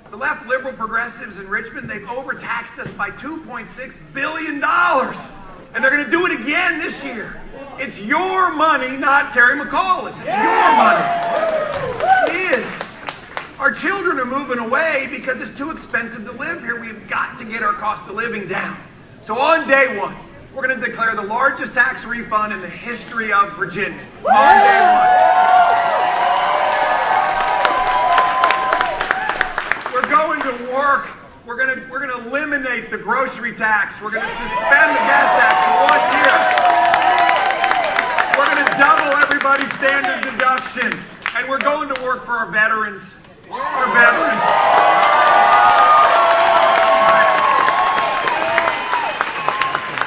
The left liberal progressives in Richmond, they've overtaxed us by $2.6 billion. And they're going to do it again this year. It's your money, not Terry McAuliffe's. It's your money. It is. Our children are moving away because it's too expensive to live here. We've got to get our cost of living down. So on day one, we're going to declare the largest tax refund in the history of Virginia. On day one. We're going to work. We're going to eliminate the grocery tax. We're going to suspend the gas tax for 1 year. We're going to double everybody's standard deduction. And we're going to work for our veterans. Our veterans.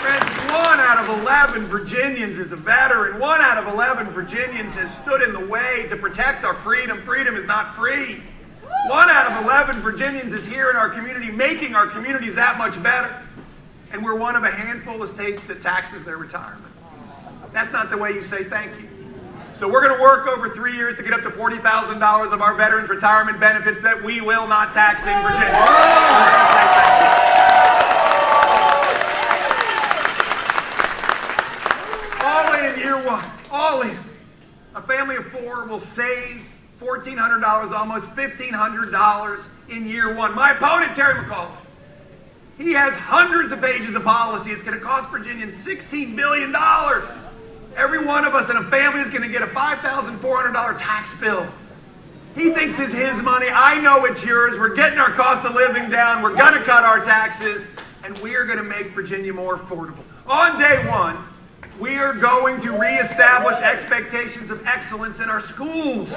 Friends, 1 out of 11 Virginians is a veteran. 1 out of 11 Virginians has stood in the way to protect our freedom. Freedom is not free. 1 out of 11 Virginians is here in our community, making our communities that much better. And we're one of a handful of states that taxes their retirement. That's not the way you say thank you. So we're going to work over 3 years to get up to $40,000 of our veterans' retirement benefits that we will not tax in Virginia. All in year one. All in. A family of 4 will save $1,400, almost $1,500 in year one. My opponent, Terry McAuliffe, he has hundreds of pages of policy. It's going to cost Virginians $16 billion. Every one of us in a family is going to get a $5,400 tax bill. He thinks it's his money. I know it's yours. We're getting our cost of living down. We're going to cut our taxes. And we are going to make Virginia more affordable. On day one, we are going to reestablish expectations of excellence in our schools.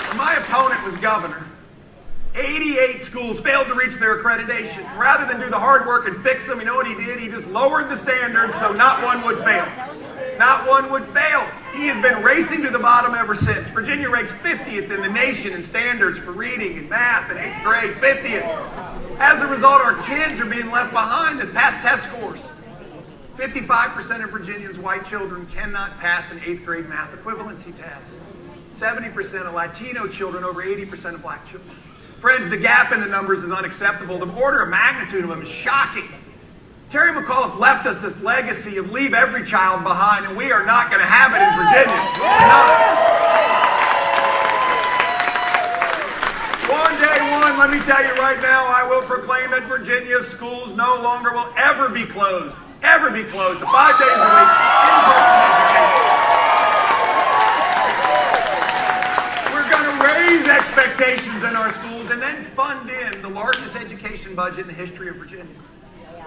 When my opponent was governor, 88 schools failed to reach their accreditation. Rather than do the hard work and fix them, you know what he did? He just lowered the standards so not one would fail. Not one would fail. He has been racing to the bottom ever since. Virginia ranks 50th in the nation in standards for reading and math in 8th grade, 50th. As a result, our kids are being left behind this past test scores. 55% of Virginians' white children cannot pass an 8th grade math equivalency test. 70% of Latino children, over 80% of black children. Friends, the gap in the numbers is unacceptable. The order of magnitude of them is shocking. Terry McAuliffe left us this legacy of leave every child behind, and we are not going to have it in Virginia. On day one, let me tell you right now, I will proclaim that Virginia's schools no longer will ever be closed. Ever be closed. 5 days a week. We're going to raise expectations in our schools and then fund in the largest education budget in the history of Virginia.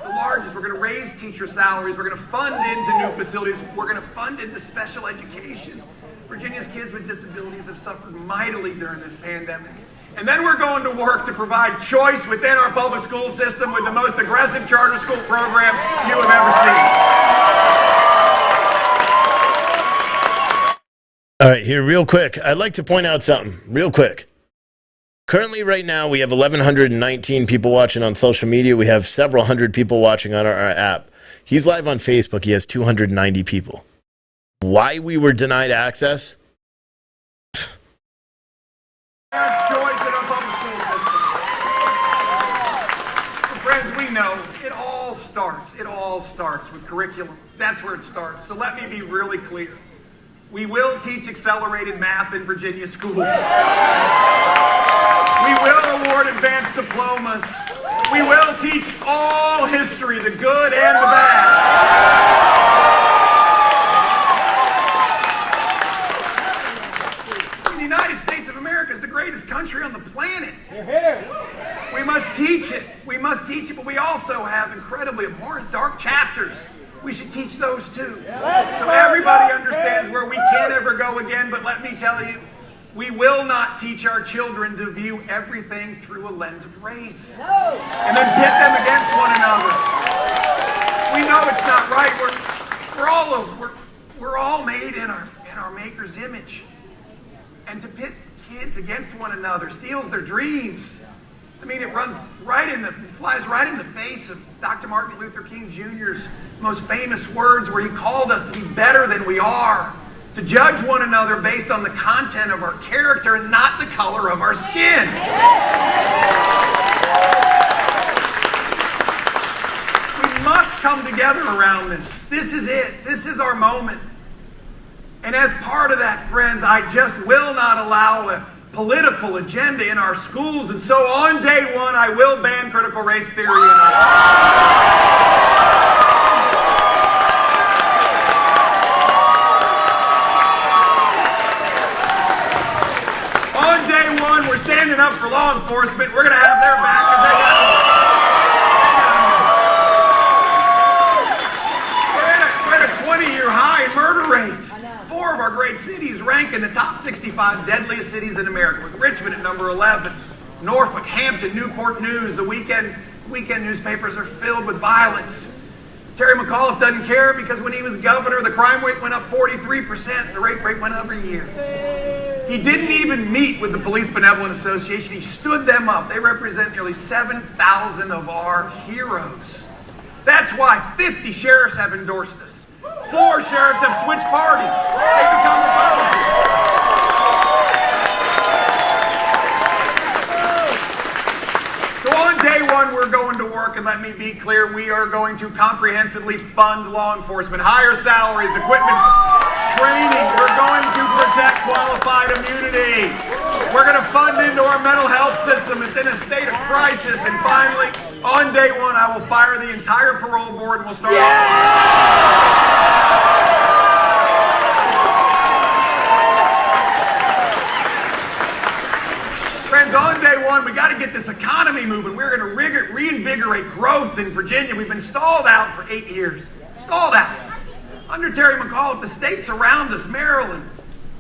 The largest. We're going to raise teacher salaries. We're going to fund into new facilities. We're going to fund into special education. Virginia's kids with disabilities have suffered mightily during this pandemic. And then we're going to work to provide choice within our public school system with the most aggressive charter school program you have ever seen. All right, here real quick. I'd like to point out something real quick. Currently, right now, we have 1,119 people watching on social media. We have several hundred people watching on our app. He's live on Facebook. He has 290 people. Why we were denied access? Parents' choice in our public school system. Friends, we know it all starts with curriculum. That's where it starts. So let me be really clear. We will teach accelerated math in Virginia schools. We will award advanced diplomas. We will teach all history, the good and the bad. The United States of America is the greatest country on the planet. We must teach it. We must teach it, but we also have incredibly abhorrent dark chapters. We should teach those too. So everybody understands where we can't ever go again, but let me tell you, we will not teach our children to view everything through a lens of race and then pit them against one another. We know it's not right. We're all made in our Maker's image. And to pit kids against one another steals their dreams. I mean, it flies right in the face of Dr. Martin Luther King Jr.'s most famous words, where he called us to be better than we are, to judge one another based on the content of our character and not the color of our skin. We must come together around this. This is it. This is our moment. And as part of that, friends, I just will not allow a political agenda in our schools, and so on day one, I will ban critical race theory in our On day one, we're standing up for law enforcement. We're going to have their back as they got. We're at a 20-year high in murder rate. 4 of our great cities rank in the top 65 deadliest cities in America, with Richmond at number 11, Norfolk, Hampton, Newport News. The weekend newspapers are filled with violence. Terry McAuliffe doesn't care because when he was governor, the crime rate went up 43%. The rape rate went up every year. He didn't even meet with the Police Benevolent Association. He stood them up. They represent nearly 7,000 of our heroes. That's why 50 sheriffs have endorsed us. 4 sheriffs have switched parties. They become Republicans. So on day one, we're going to work, and let me be clear, we are going to comprehensively fund law enforcement, higher salaries, equipment, training. We're going to protect qualified immunity. We're going to fund into our mental health system. It's in a state of crisis. And finally, on day one, I will fire the entire parole board, and we'll start Friends, on day one, we got to get this economy moving. We're going to reinvigorate growth in Virginia. We've been stalled out for 8 years. Stalled out. Under Terry McAuliffe, the states around us, Maryland,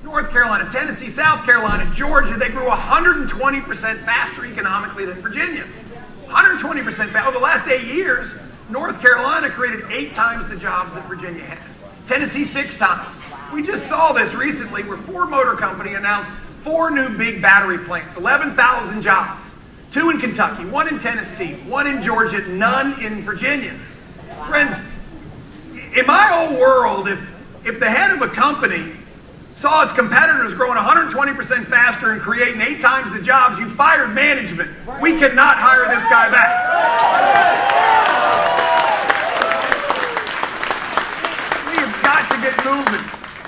North Carolina, Tennessee, South Carolina, Georgia, they grew 120% faster economically than Virginia. 120% faster. Over the last 8 years, North Carolina created 8 times the jobs that Virginia has. Tennessee, 6 times. We just saw this recently where Ford Motor Company announced 4 new big battery plants, 11,000 jobs. 2 in Kentucky, 1 in Tennessee, 1 in Georgia, none in Virginia. Friends, in my old world, if the head of a company saw its competitors growing 120% faster and creating 8 times the jobs, you fired management. We cannot hire this guy back. We have got to get moving.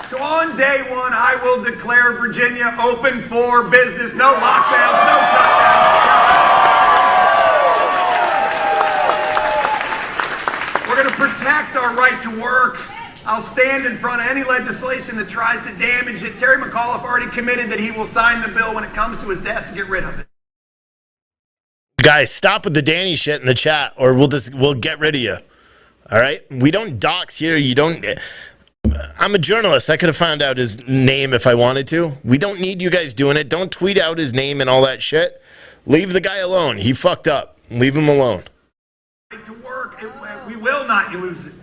So on day one, I will declare Virginia open for business. No lockdowns, no shutdowns. We're going to protect our right to work. I'll stand in front of any legislation that tries to damage it. Terry McAuliffe already committed that he will sign the bill when it comes to his desk to get rid of it. Guys, stop with the Danny shit in the chat, or we'll get rid of you. All right? We don't dox here. You don't. I'm a journalist. I could have found out his name if I wanted to. We don't need you guys doing it. Don't tweet out his name and all that shit. Leave the guy alone. He fucked up. Leave him alone. To work, we will not lose it.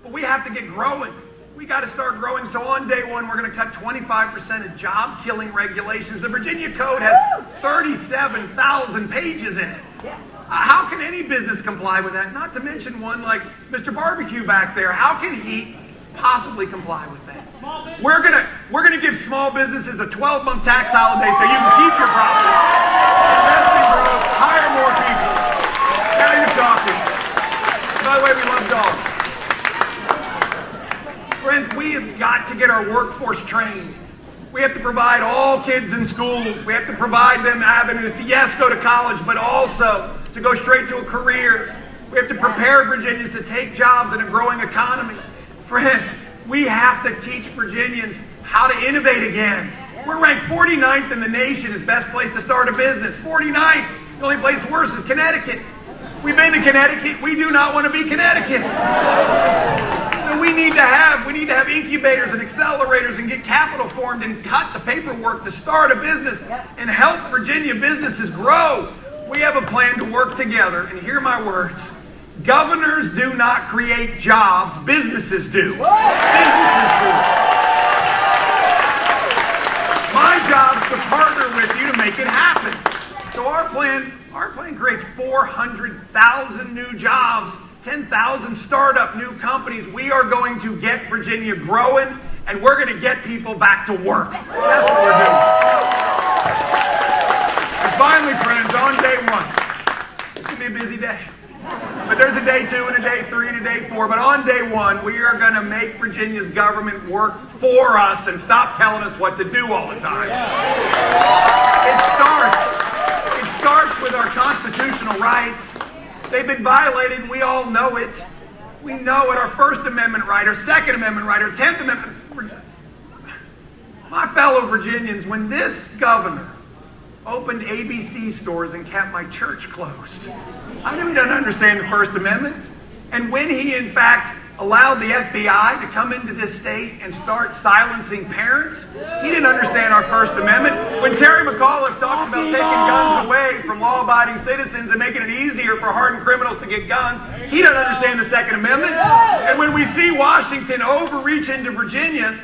But we have to get growing. We got to start growing. So on day one, we're going to cut 25% of job-killing regulations. The Virginia Code has 37,000 pages in it. How can any business comply with that? Not to mention one like Mr. Barbecue back there. How can he possibly comply with that? We're gonna give small businesses a 12-month tax holiday so you can keep your profits, invest in growth, hire more people. Now you're talking. By the way, we love dogs. Friends, we have got to get our workforce trained. We have to provide all kids in schools. We have to provide them avenues to, yes, go to college, but also to go straight to a career. We have to prepare Virginians to take jobs in a growing economy. Friends, we have to teach Virginians how to innovate again. We're ranked 49th in the nation as best place to start a business. 49th. The only place worse is Connecticut. We've been to Connecticut. We do not want to be Connecticut. So we need to have incubators and accelerators and get capital formed and cut the paperwork to start a business and help Virginia businesses grow. We have a plan to work together, and hear my words. Governors do not create jobs, businesses do. Businesses do. My job is to partner with you to make it happen. So our plan creates 400,000 new jobs, 10,000 startup new companies. We are going to get Virginia growing, and we're going to get people back to work. That's what we're doing. And finally, friends, on day one, it's going to be a busy day. But there's a day 2 and a day 3 and a day 4. But on day 1, we are going to make Virginia's government work for us and stop telling us what to do all the time. It starts with our constitutional rights. They've been violated, and we all know it. We know it. Our First Amendment right, our Second Amendment right, our 10th Amendment. My fellow Virginians, when this governor opened ABC stores and kept my church closed, I knew he doesn't understand the First Amendment. And when he, in fact, allowed the FBI to come into this state and start silencing parents, he didn't understand our First Amendment. When Terry McAuliffe talks about taking guns away from law-abiding citizens and making it easier for hardened criminals to get guns, he doesn't understand the Second Amendment. And when we see Washington overreach into Virginia,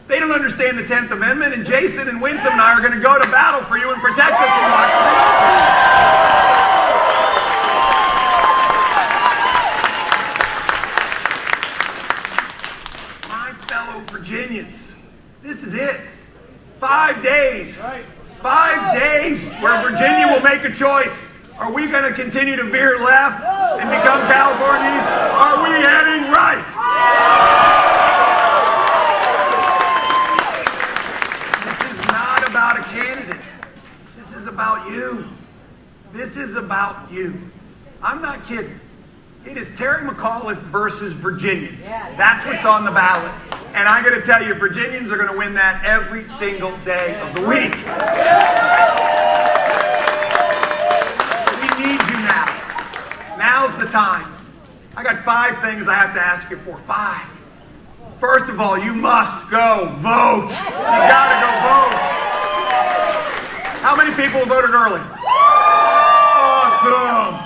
they don't understand the 10th Amendment, and Jason and Winsome and I are going to go to battle for you and protect us from Washington. Virginians, this is it. 5 days. 5 days where Virginia will make a choice. Are we going to continue to veer left and become Californians? Are we heading right? This is not about a candidate. This is about you. This is about you. I'm not kidding. It is Terry McAuliffe versus Virginians. That's what's on the ballot. And I'm going to tell you, Virginians are going to win that every single day of the week. We need you now. Now's the time. I got 5 things I have to ask you for. 5. First of all, you must go vote. You got to go vote. How many people voted early? Awesome.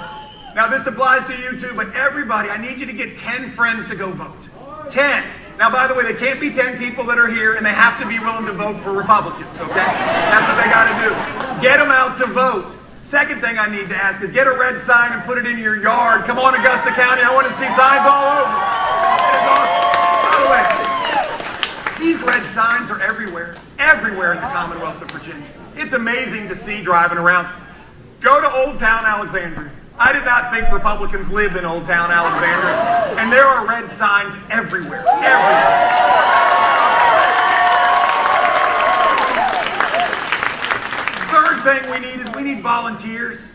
Now this applies to you too, but everybody, I need you to get 10 friends to go vote. 10. Now, by the way, they can't be 10 people that are here, and they have to be willing to vote for Republicans, okay? That's what they got to do. Get them out to vote. Second thing I need to ask is get a red sign and put it in your yard. Come on, Augusta County. I want to see signs all over. That is awesome. By the way, these red signs are everywhere in the Commonwealth of Virginia. It's amazing to see driving around. Go to Old Town Alexandria. I did not think Republicans lived in Old Town Alexandria. And there are red signs everywhere. Third thing we need volunteers.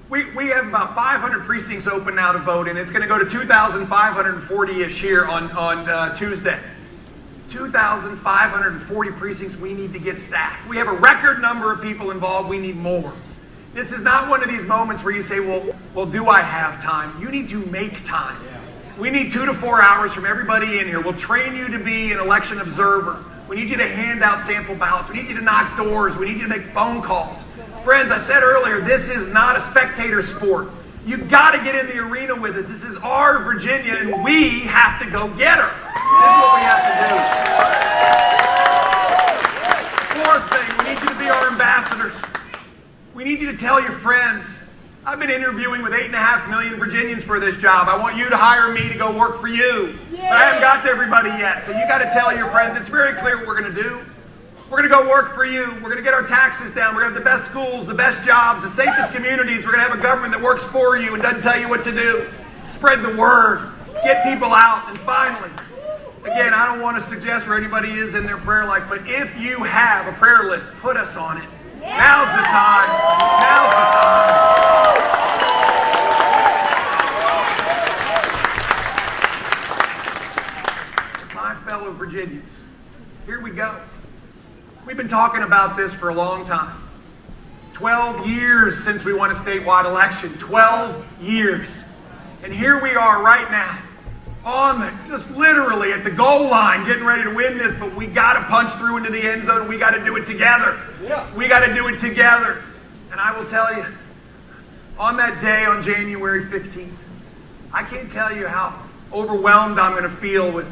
We have about 500 precincts open now to vote, and it's going to go to 2,540-ish here on Tuesday. 2,540 precincts we need to get staffed. We have a record number of people involved. We need more. This is not one of these moments where you say, well, do I have time? You need to make time. We need 2 to 4 hours from everybody in here. We'll train you to be an election observer. We need you to hand out sample ballots. We need you to knock doors. We need you to make phone calls. Friends, I said earlier, this is not a spectator sport. You've got to get in the arena with us. This is our Virginia, and we have to go get her. This is what we have to do. Fourth thing, we need you to be our ambassadors. We need you to tell your friends. I've been interviewing with 8.5 million Virginians for this job. I want you to hire me to go work for you. But I haven't got to everybody yet, so you got to tell your friends. It's very clear what we're going to do. We're going to go work for you. We're going to get our taxes down. We're going to have the best schools, the best jobs, the safest communities. We're going to have a government that works for you and doesn't tell you what to do. Spread the word. Get people out. And finally, again, I don't want to suggest where anybody is in their prayer life, but if you have a prayer list, put us on it. Now's the time. Now's the time. My fellow Virginians, here we go. We've been talking about this for a long time. 12 years since we won a statewide election. 12 years. And here we are right now, just literally at the goal line, getting ready to win this, but we got to punch through into the end zone. We got to do it together. We got to do it together. And I will tell you, on that day, on January 15th, I can't tell you how overwhelmed I'm going to feel with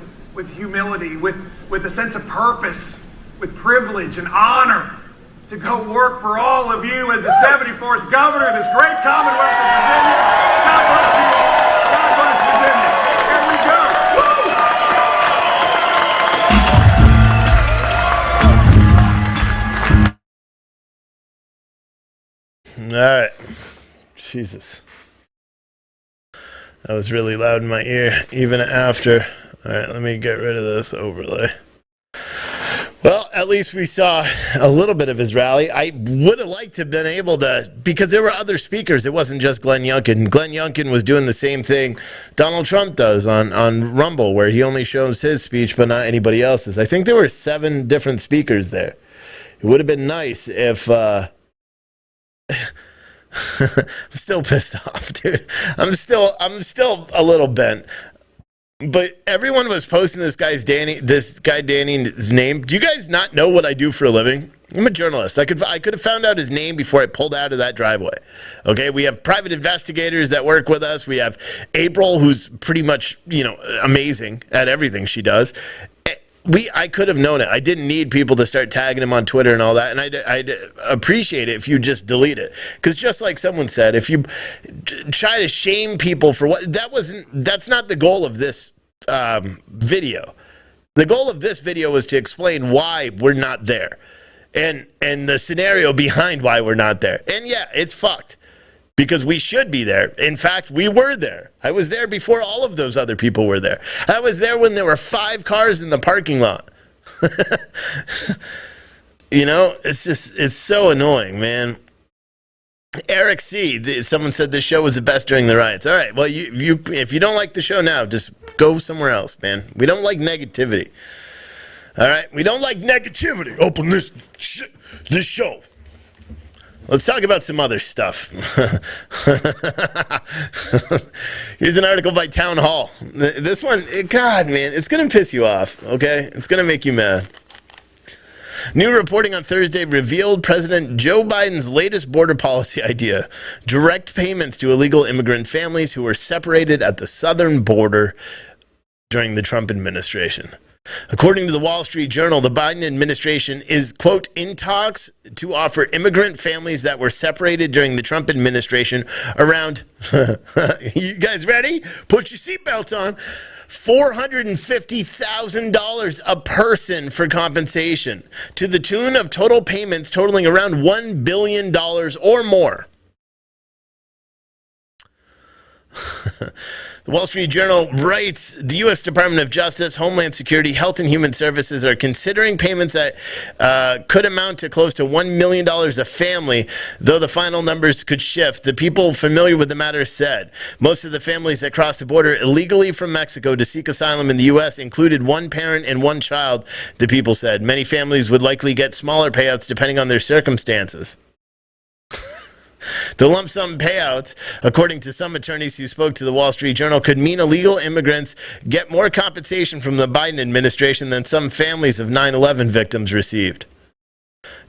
humility, with a sense of purpose, with privilege and honor to go work for all of you as the 74th governor of this great Commonwealth of Virginia. God bless you all. God bless Virginia. Here we go. Woo! All right. Jesus. That was really loud in my ear, even after. All right, let me get rid of this overlay. Well, at least we saw a little bit of his rally. I would have liked to have been able to, because there were other speakers. It wasn't just Glenn Youngkin. Glenn Youngkin was doing the same thing Donald Trump does on Rumble, where he only shows his speech but not anybody else's. I think there were 7 different speakers there. It would have been nice if... I'm still pissed off, dude. I'm still a little bent. But everyone was posting this guy Danny's name. Do you guys not know what I do for a living? I'm a journalist. I could have found out his name before I pulled out of that driveway. Okay, we have private investigators that work with us. We have April, who's pretty much, amazing at everything she does. I could have known it. I didn't need people to start tagging him on Twitter and all that, and I'd appreciate it if you just delete it. Because just like someone said, if you try to shame people for that's not the goal of this video. The goal of this video was to explain why we're not there, and the scenario behind why we're not there. And yeah, it's fucked. Because we should be there. In fact, we were there. I was there before all of those other people were there. I was there when there were 5 cars in the parking lot. It's so annoying, man. Eric C., someone said this show was the best during the riots. All right, well, if you don't like the show now, just go somewhere else, man. We don't like negativity. All right, we don't like negativity. Open this show. Let's talk about some other stuff. Here's an article by Town Hall. This one, God, man, it's going to piss you off, okay? It's going to make you mad. New reporting on Thursday revealed President Joe Biden's latest border policy idea: direct payments to illegal immigrant families who were separated at the southern border during the Trump administration. According to the Wall Street Journal, the Biden administration is, quote, in talks to offer immigrant families that were separated during the Trump administration around, you guys ready? Put your seatbelts on. $450,000 a person for compensation, to the tune of total payments totaling around $1 billion or more. The Wall Street Journal writes, the U.S. Department of Justice, Homeland Security, Health and Human Services are considering payments that could amount to close to $1 million a family, though the final numbers could shift. The people familiar with the matter said most of the families that crossed the border illegally from Mexico to seek asylum in the U.S. included one parent and one child, the people said. Many families would likely get smaller payouts depending on their circumstances. The lump sum payouts, according to some attorneys who spoke to the Wall Street Journal, could mean illegal immigrants get more compensation from the Biden administration than some families of 9/11 victims received.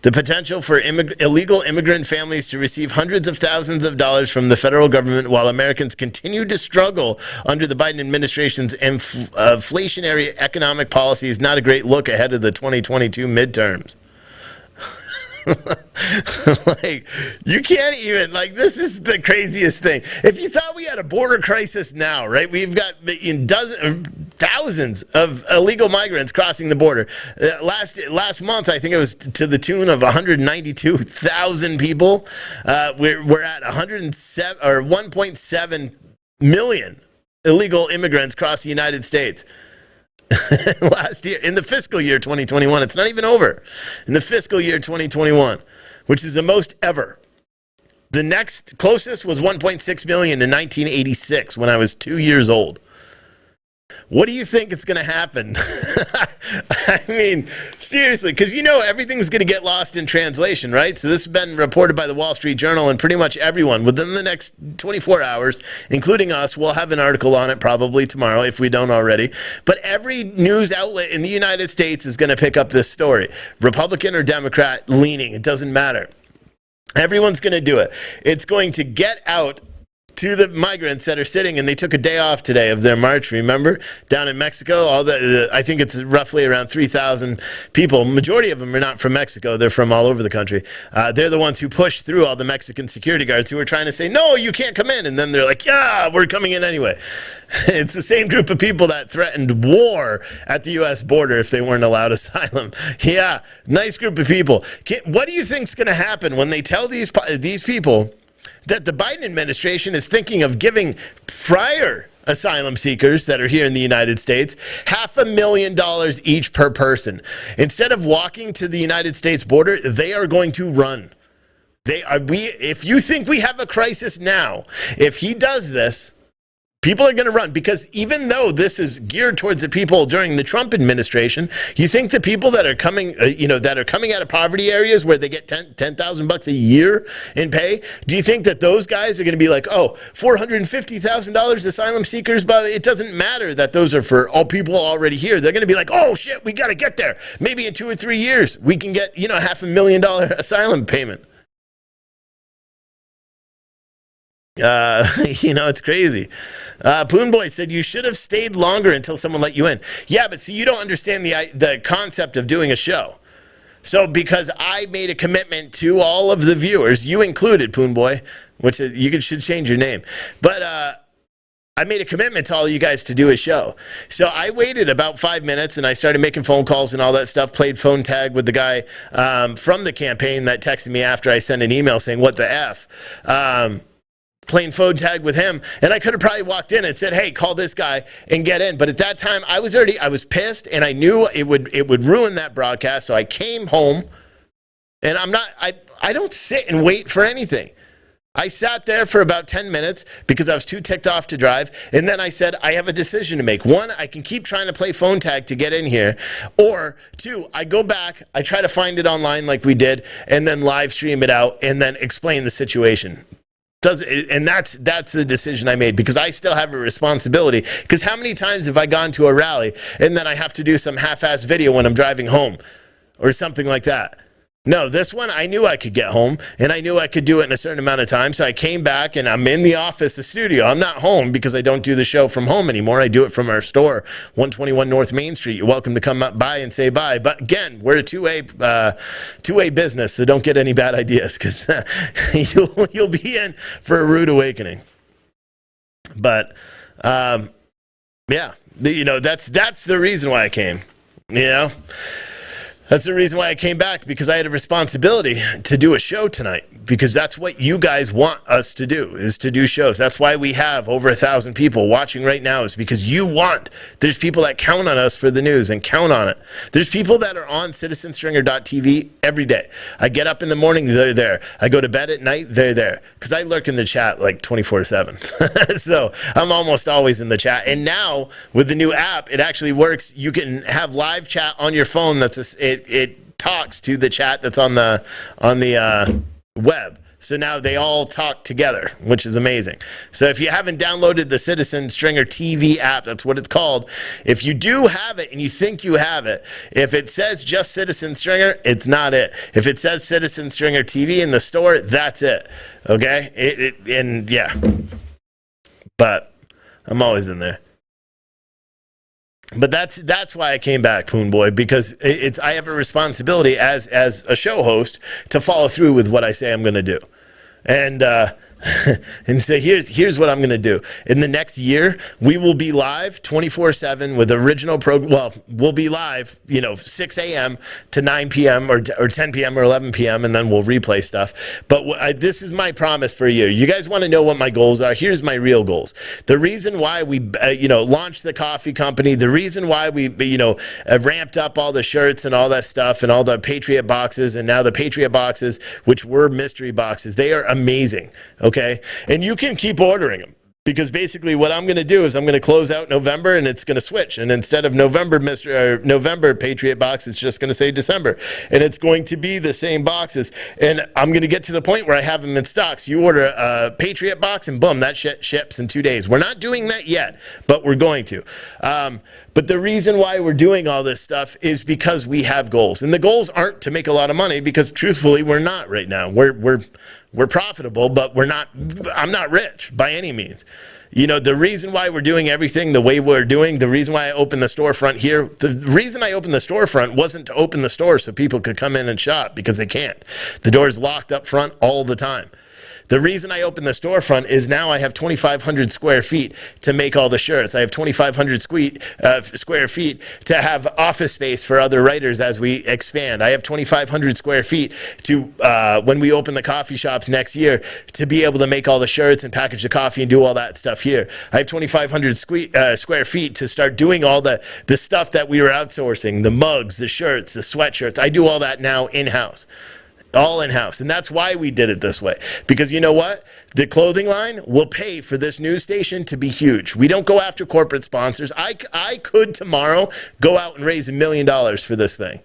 The potential for illegal immigrant families to receive hundreds of thousands of dollars from the federal government while Americans continue to struggle under the Biden administration's inflationary economic policy is not a great look ahead of the 2022 midterms. Like, you can't even, like, this is the craziest thing. If you thought we had a border crisis now, right? We've got thousands of illegal migrants crossing the border. Last month, I think it was to the tune of 192,000 people. We're at 107 or 1.7 million illegal immigrants across the United States. Last year, in the fiscal year 2021, it's not even over. In the fiscal year 2021, which is the most ever. The next closest was 1.6 million in 1986 when I was 2 years old. What do you think is going to happen? I mean, seriously, because you know everything's going to get lost in translation, right? So this has been reported by the Wall Street Journal, and pretty much everyone within the next 24 hours, including us, will have an article on it probably tomorrow if we don't already. But every news outlet in the United States is going to pick up this story. Republican or Democrat leaning, it doesn't matter. Everyone's going to do it. It's going to get out to the migrants that are sitting, and they took a day off today of their march, remember, down in Mexico. I think it's roughly around 3,000 people. Majority of them are not from Mexico. They're from all over the country. They're the ones who pushed through all the Mexican security guards who were trying to say, no, you can't come in. And then they're like, yeah, we're coming in anyway. It's the same group of people that threatened war at the U.S. border if they weren't allowed asylum. Yeah, nice group of people. What do you think's going to happen when they tell these people that the Biden administration is thinking of giving prior asylum seekers that are here in the United States $500,000 each per person? Instead of walking to the United States border, they are going to run. If you think we have a crisis now, if he does this, people are going to run, because even though this is geared towards the people during the Trump administration, you think the people that are coming, that are coming out of poverty areas where they get $10,000 a year in pay, do you think that those guys are going to be like, oh, $450,000 asylum seekers, but it doesn't matter that those are for all people already here. They're going to be like, oh shit, we got to get there. Maybe in 2 or 3 years we can get, $500,000 asylum payment. It's crazy. Poon Boy said you should have stayed longer until someone let you in. Yeah, but see, you don't understand the concept of doing a show. So because I made a commitment to all of the viewers, you included, Poon Boy, which should change your name. But I made a commitment to all you guys to do a show. So I waited about 5 minutes and I started making phone calls and all that stuff, played phone tag with the guy from the campaign that texted me after I sent an email saying, what the F? Playing phone tag with him, and I could have probably walked in and said, hey, call this guy and get in. But at that time, I was pissed, and I knew it would ruin that broadcast. So I came home, and I don't sit and wait for anything. I sat there for about 10 minutes because I was too ticked off to drive. And then I said, I have a decision to make. One, I can keep trying to play phone tag to get in here. Or two, I go back, I try to find it online like we did, and then live stream it out and then explain the situation. And that's the decision I made, because I still have a responsibility. Because how many times have I gone to a rally and then I have to do some half-assed video when I'm driving home or something like that? No, this one I knew I could get home, and I knew I could do it in a certain amount of time. So I came back, and I'm in the office, the studio. I'm not home because I don't do the show from home anymore. I do it from our store, 121 North Main Street. You're welcome to come up by and say bye. But again, we're a two-way business, so don't get any bad ideas, because you'll be in for a rude awakening. But that's the reason why I came. That's the reason why I came back, because I had a responsibility to do a show tonight, because that's what you guys want us to do, is to do shows. That's why we have over 1,000 people watching right now, is because there's people that count on us for the news and count on it. There's people that are on citizenstringer.tv every day. I get up in the morning, they're there. I go to bed at night, they're there. Because I lurk in the chat like 24/7. So I'm almost always in the chat. And now with the new app, it actually works. You can have live chat on your phone. It talks to the chat that's on the web. So now they all talk together, which is amazing. So if you haven't downloaded the Citizen Stringer TV app, that's what it's called. If you do have it and you think you have it, if it says just Citizen Stringer, it's not it. If it says Citizen Stringer TV in the store, that's it. Okay? And yeah. But I'm always in there. But that's why I came back, Poon Boy, because I have a responsibility as a show host to follow through with what I say I'm going to do. And and so here's what I'm going to do. In the next year, we will be live 24/7 with original program. Well, we'll be live, 6 a.m. to 9 p.m. or 10 p.m. or 11 p.m. and then we'll replay stuff. But this is my promise for a year. You guys want to know what my goals are? Here's my real goals. The reason why we launched the coffee company, the reason why we ramped up all the shirts and all that stuff and all the Patriot boxes, and now the Patriot boxes, which were mystery boxes, they are amazing. Okay, and you can keep ordering them, because basically what I'm going to do is I'm going to close out November and it's going to switch. And instead of November Patriot box, it's just going to say December. And it's going to be the same boxes. And I'm going to get to the point where I have them in stock. So you order a Patriot box and boom, that shit ships in 2 days. We're not doing that yet, but we're going to. But the reason why we're doing all this stuff is because we have goals. And the goals aren't to make a lot of money, because truthfully, we're not right now. We're profitable, but I'm not rich by any means. The reason why we're doing everything the way we're doing, the reason why I opened the storefront here, the reason I opened the storefront wasn't to open the store so people could come in and shop, because they can't. The door's locked up front all the time. The reason I opened the storefront is now I have 2,500 square feet to make all the shirts. I have 2,500 square feet to have office space for other writers as we expand. I have 2,500 square feet to, when we open the coffee shops next year, to be able to make all the shirts and package the coffee and do all that stuff here. I have 2,500 square feet to start doing all the stuff that we were outsourcing, the mugs, the shirts, the sweatshirts. I do all that now in-house. All in-house. And that's why we did it this way. Because you know what? The clothing line will pay for this news station to be huge. We don't go after corporate sponsors. I could tomorrow go out and raise $1 million for this thing.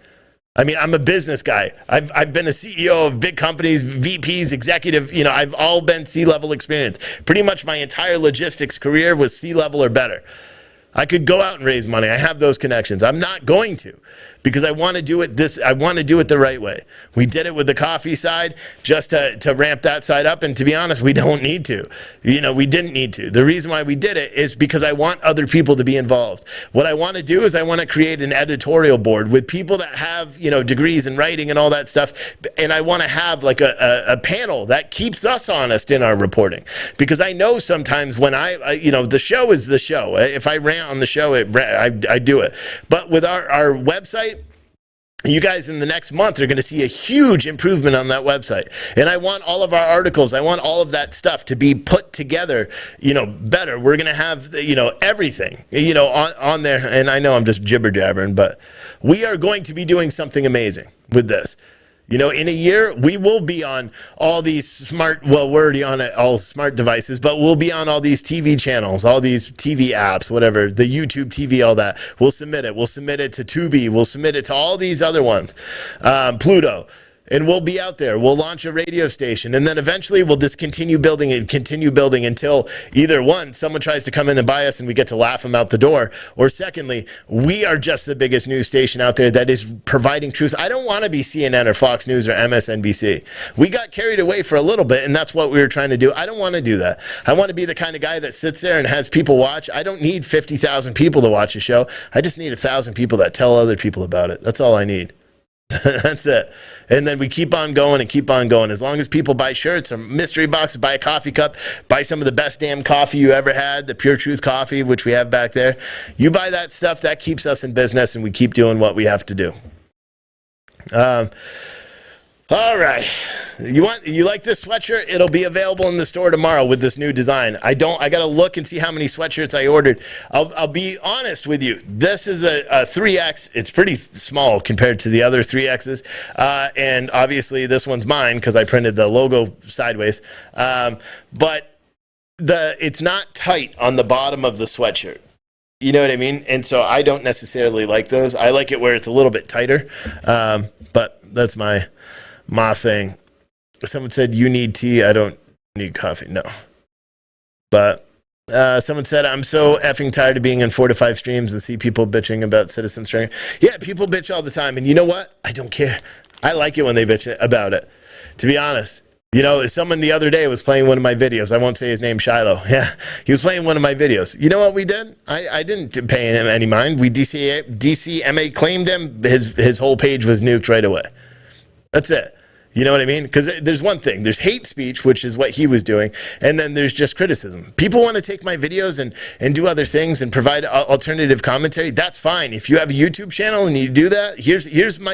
I mean, I'm a business guy. I've been a CEO of big companies, VPs, executive, I've all been C-level experience. Pretty much my entire logistics career was C-level or better. I could go out and raise money. I have those connections. I'm not going to, because I want to do it I want to do it the right way. We did it with the coffee side just to ramp that side up, and to be honest, we don't need to. We didn't need to. The reason why we did it is because I want other people to be involved. What I want to do is I want to create an editorial board with people that have, degrees in writing and all that stuff, and I want to have like a panel that keeps us honest in our reporting, because I know sometimes when the show is the show. If I rant on the show, I do it. But with our website, you guys in the next month are going to see a huge improvement on that website. And I want all of our articles, I want all of that stuff to be put together, better. We're going to have, everything, on there. And I know I'm just jibber jabbering, but we are going to be doing something amazing with this. In a year, we will be on all these smart, well, we're already on all smart devices, but we'll be on all these TV channels, all these TV apps, whatever, the YouTube TV, all that. We'll submit it. We'll submit it to Tubi. We'll submit it to all these other ones, Pluto. And we'll be out there. We'll launch a radio station. And then eventually we'll just continue building until either one, someone tries to come in and buy us and we get to laugh them out the door. Or secondly, we are just the biggest news station out there that is providing truth. I don't want to be CNN or Fox News or MSNBC. We got carried away for a little bit, and that's what we were trying to do. I don't want to do that. I want to be the kind of guy that sits there and has people watch. I don't need 50,000 people to watch a show. I just need 1,000 people that tell other people about it. That's all I need. That's it. And then we keep on going and keep on going. As long as people buy shirts or mystery boxes, buy a coffee cup, buy some of the best damn coffee you ever had, the Pure Truth coffee, which we have back there. You buy that stuff, that keeps us in business, and we keep doing what we have to do. All right. You like this sweatshirt? It'll be available in the store tomorrow with this new design. I got to look and see how many sweatshirts I ordered. I'll be honest with you. This is a 3X. It's pretty small compared to the other 3Xs. And obviously this one's mine because I printed the logo sideways. But it's not tight on the bottom of the sweatshirt. You know what I mean? And so I don't necessarily like those. I like it where it's a little bit tighter. But that's my thing. Someone said, you need tea. I don't need coffee. No. But someone said, I'm so effing tired of being in 4 to 5 streams and see people bitching about Citizen Stringer. Yeah, people bitch all the time. And you know what? I don't care. I like it when they bitch about it, to be honest. You know, someone the other day was playing one of my videos. I won't say his name, Shiloh. Yeah, he was playing one of my videos. You know what we did? I didn't pay him any mind. We DCMA claimed him. His whole page was nuked right away. That's it. You know what I mean? Because there's one thing. There's hate speech, which is what he was doing. And then there's just criticism. People want to take my videos and do other things and provide alternative commentary. That's fine. If you have a YouTube channel and you do that, here's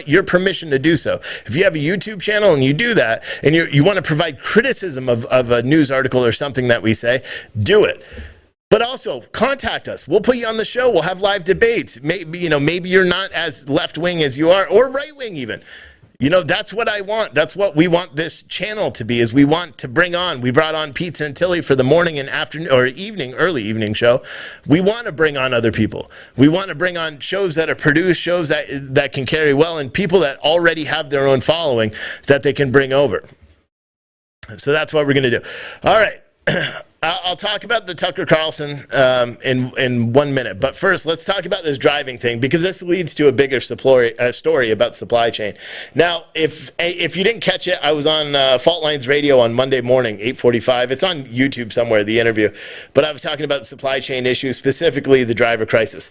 your permission to do so. If you have a YouTube channel and you do that and you want to provide criticism of a news article or something that we say, do it. But also, contact us. We'll put you on the show. We'll have live debates. Maybe you're not as left-wing as you are, or right-wing even. You know, that's what I want. That's what we want this channel to be, is we want to bring on. We brought on Pizza and Tilly for the morning and afternoon or early evening show. We want to bring on other people. We want to bring on shows that are produced, shows that can carry well, and people that already have their own following that they can bring over. So that's what we're going to do. All right. I'll talk about the Tucker Carlson in 1 minute. But first, let's talk about this driving thing, because this leads to a bigger story about supply chain. Now, if you didn't catch it, I was on Fault Lines Radio on Monday morning, 8:45. It's on YouTube somewhere, the interview. But I was talking about the supply chain issues, specifically the driver crisis.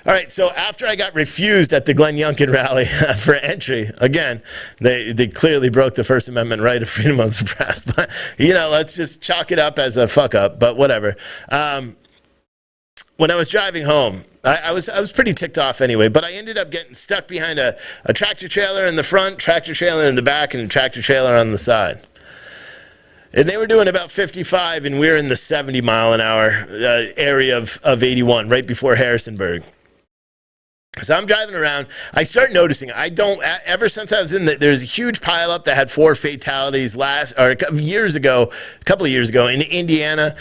All right, so after I got refused at the Glenn Youngkin rally for entry, again, they clearly broke the First Amendment right of freedom of the press. But, let's just chalk it up as a fuck up, but whatever. When I was driving home, I was pretty ticked off anyway, but I ended up getting stuck behind a tractor trailer in the front, tractor trailer in the back, and a tractor trailer on the side. And they were doing about 55, and we were in the 70-mile-an-hour area of 81, right before Harrisonburg. So I'm driving around. I start noticing, ever since I was there's a huge pileup that had 4 fatalities a couple of years ago in Indiana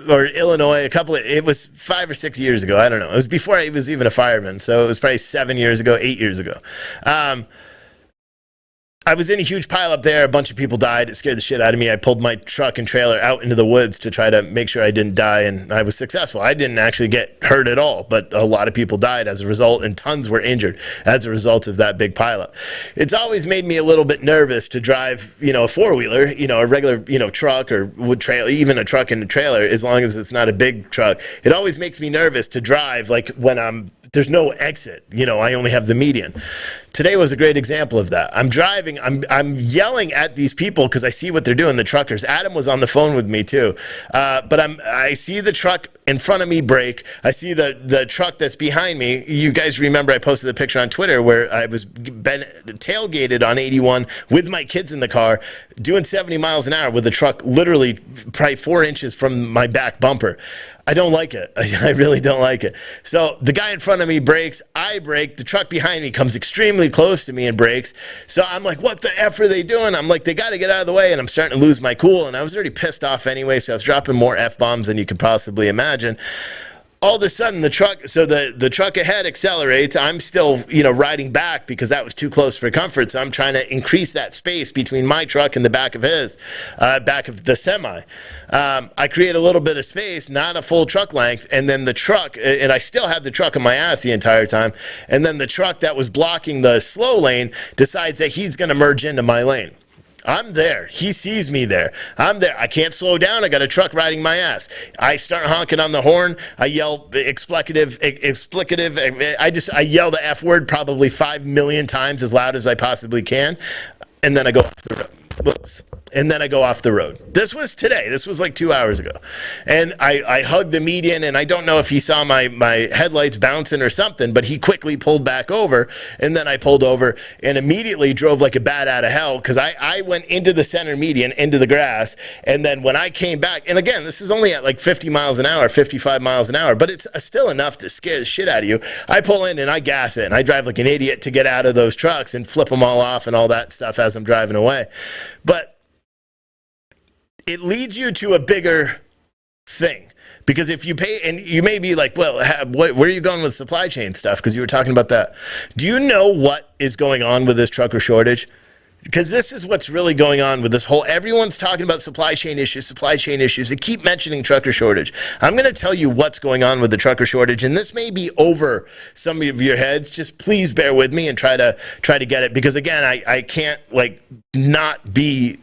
or Illinois. It was 5 or 6 years ago. I don't know. It was before I was even a fireman. So it was probably 7 years ago, 8 years ago. I was in a huge pile up there. A bunch of people died. It scared the shit out of me. I pulled my truck and trailer out into the woods to try to make sure I didn't die, and I was successful. I didn't actually get hurt at all, but a lot of people died as a result, and tons were injured as a result of that big pileup. It's always made me a little bit nervous to drive, a four-wheeler, a regular, truck or wood trailer, even a truck and a trailer, as long as it's not a big truck. It always makes me nervous to drive, like when there's no exit. I only have the median. Today was a great example of that. I'm driving, I'm yelling at these people because I see what they're doing, the truckers. Adam was on the phone with me too. But I see the truck in front of me brake. I see the truck that's behind me. You guys remember I posted the picture on Twitter where I was tailgated on 81 with my kids in the car, doing 70 miles an hour with the truck literally probably 4 inches from my back bumper. I don't like it. I really don't like it. So the guy in front of me brakes, I brake, the truck behind me comes extremely close to me and brakes. So I'm like, what the F are they doing? I'm like, they got to get out of the way, and I'm starting to lose my cool, and I was already pissed off anyway, so I was dropping more F-bombs than you could possibly imagine. All of a sudden, the truck ahead accelerates. I'm still, riding back because that was too close for comfort. So I'm trying to increase that space between my truck and the back of back of the semi. I create a little bit of space, not a full truck length, and then the truck, and I still had the truck on my ass the entire time, and then the truck that was blocking the slow lane decides that he's going to merge into my lane. I'm there. He sees me there. I'm there. I can't slow down. I got a truck riding my ass. I start honking on the horn. I yell explicative. I yell the F word probably 5 million times as loud as I possibly can. And then I go off the road. Whoops. And then I go off the road. This was today. This was like 2 hours ago. And I hugged the median, and I don't know if he saw my headlights bouncing or something, but he quickly pulled back over, and then I pulled over and immediately drove like a bat out of hell because I went into the center median, into the grass, and then when I came back, and again, this is only at like 50 miles an hour, 55 miles an hour, but it's still enough to scare the shit out of you. I pull in and I gas it, and I drive like an idiot to get out of those trucks and flip them all off and all that stuff as I'm driving away. But it leads you to a bigger thing, because if you pay, and you may be like, well, where are you going with supply chain stuff? Because you were talking about that. Do you know what is going on with this trucker shortage? because this is what's really going on with this whole, everyone's talking about supply chain issues. They keep mentioning trucker shortage. I'm going to tell you what's going on with the trucker shortage, and this may be over some of your heads. Just please bear with me and try to get it, because again, I can't not be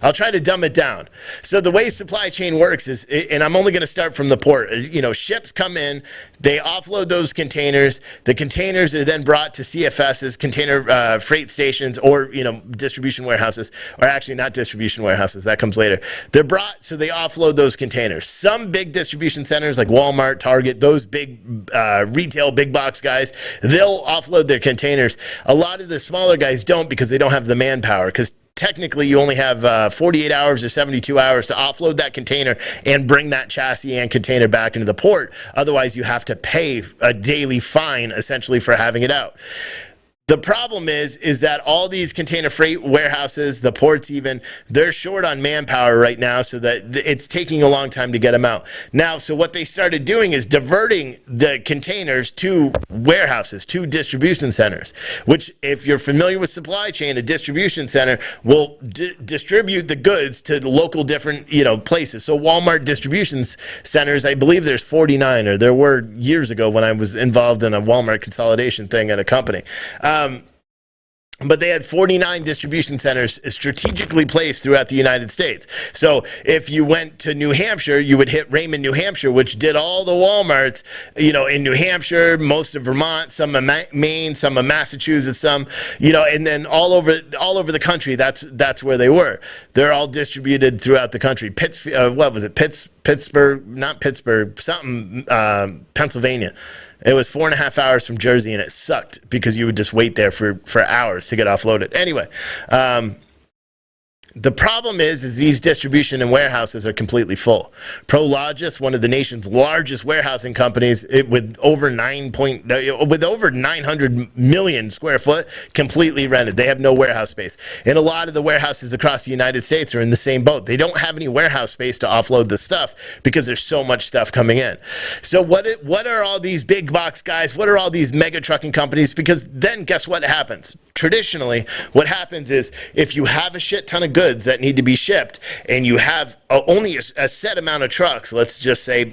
I'll try to dumb it down. So the way supply chain works is, and I'm only going to start from the port, ships come in, they offload those containers. The containers are then brought to CFS's, container freight stations, or, distribution warehouses, or actually not distribution warehouses, that comes later. They're brought, so they offload those containers. Some big distribution centers like Walmart, Target, those big retail big box guys, they'll offload their containers. A lot of the smaller guys don't, because they don't have the manpower, because technically you only have 48 hours or 72 hours to offload that container and bring that chassis and container back into the port. Otherwise, you have to pay a daily fine, essentially, for having it out. The problem is that all these container freight warehouses, the ports even, they're short on manpower right now, so that it's taking a long time to get them out. Now, so what they started doing is diverting the containers to warehouses, to distribution centers, which, if you're familiar with supply chain, a distribution center will distribute the goods to the local different, places. So Walmart distribution centers, I believe there's 49, or there were years ago when I was involved in a Walmart consolidation thing at a company. But they had 49 distribution centers strategically placed throughout the United States. So if you went to New Hampshire, you would hit Raymond, New Hampshire, which did all the Walmarts, in New Hampshire, most of Vermont, some of Maine, some of Massachusetts, some, and then all over the country. That's where they were. They're all distributed throughout the country. Pittsburgh, not Pittsburgh, Pennsylvania. It was 4.5 hours from Jersey, and it sucked because you would just wait there for hours to get offloaded. Anyway, the problem is these distribution and warehouses are completely full. Prologis, one of the nation's largest warehousing companies, with over 900 million square foot, completely rented. They have no warehouse space. And a lot of the warehouses across the United States are in the same boat. They don't have any warehouse space to offload the stuff because there's so much stuff coming in. So what are all these big box guys? What are all these mega trucking companies? Because then guess what happens? Traditionally, what happens is, if you have a shit ton of goods that need to be shipped, and you have only a set amount of trucks, let's just say,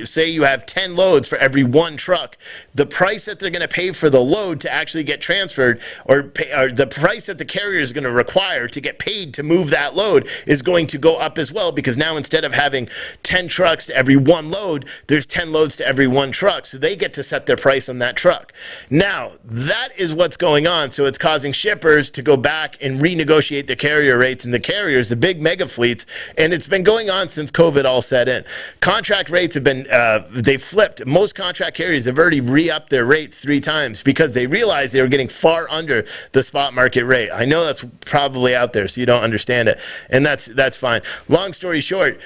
say you have 10 loads for every one truck, the price that they're going to pay for the load to actually get transferred, or the price that the carrier is going to require to get paid to move that load, is going to go up as well, because now, instead of having 10 trucks to every one load, there's 10 loads to every one truck, so they get to set their price on that truck. Now, that is what's going on. So it's causing shippers to go back and renegotiate the carrier rates, and the carriers, the big mega fleets, and it's been going on since COVID all set in. Contract rates have been, they flipped. Most contract carriers have already re-upped their rates 3 times because they realized they were getting far under the spot market rate. I know that's probably out there, so you don't understand it, and that's fine. Long story short,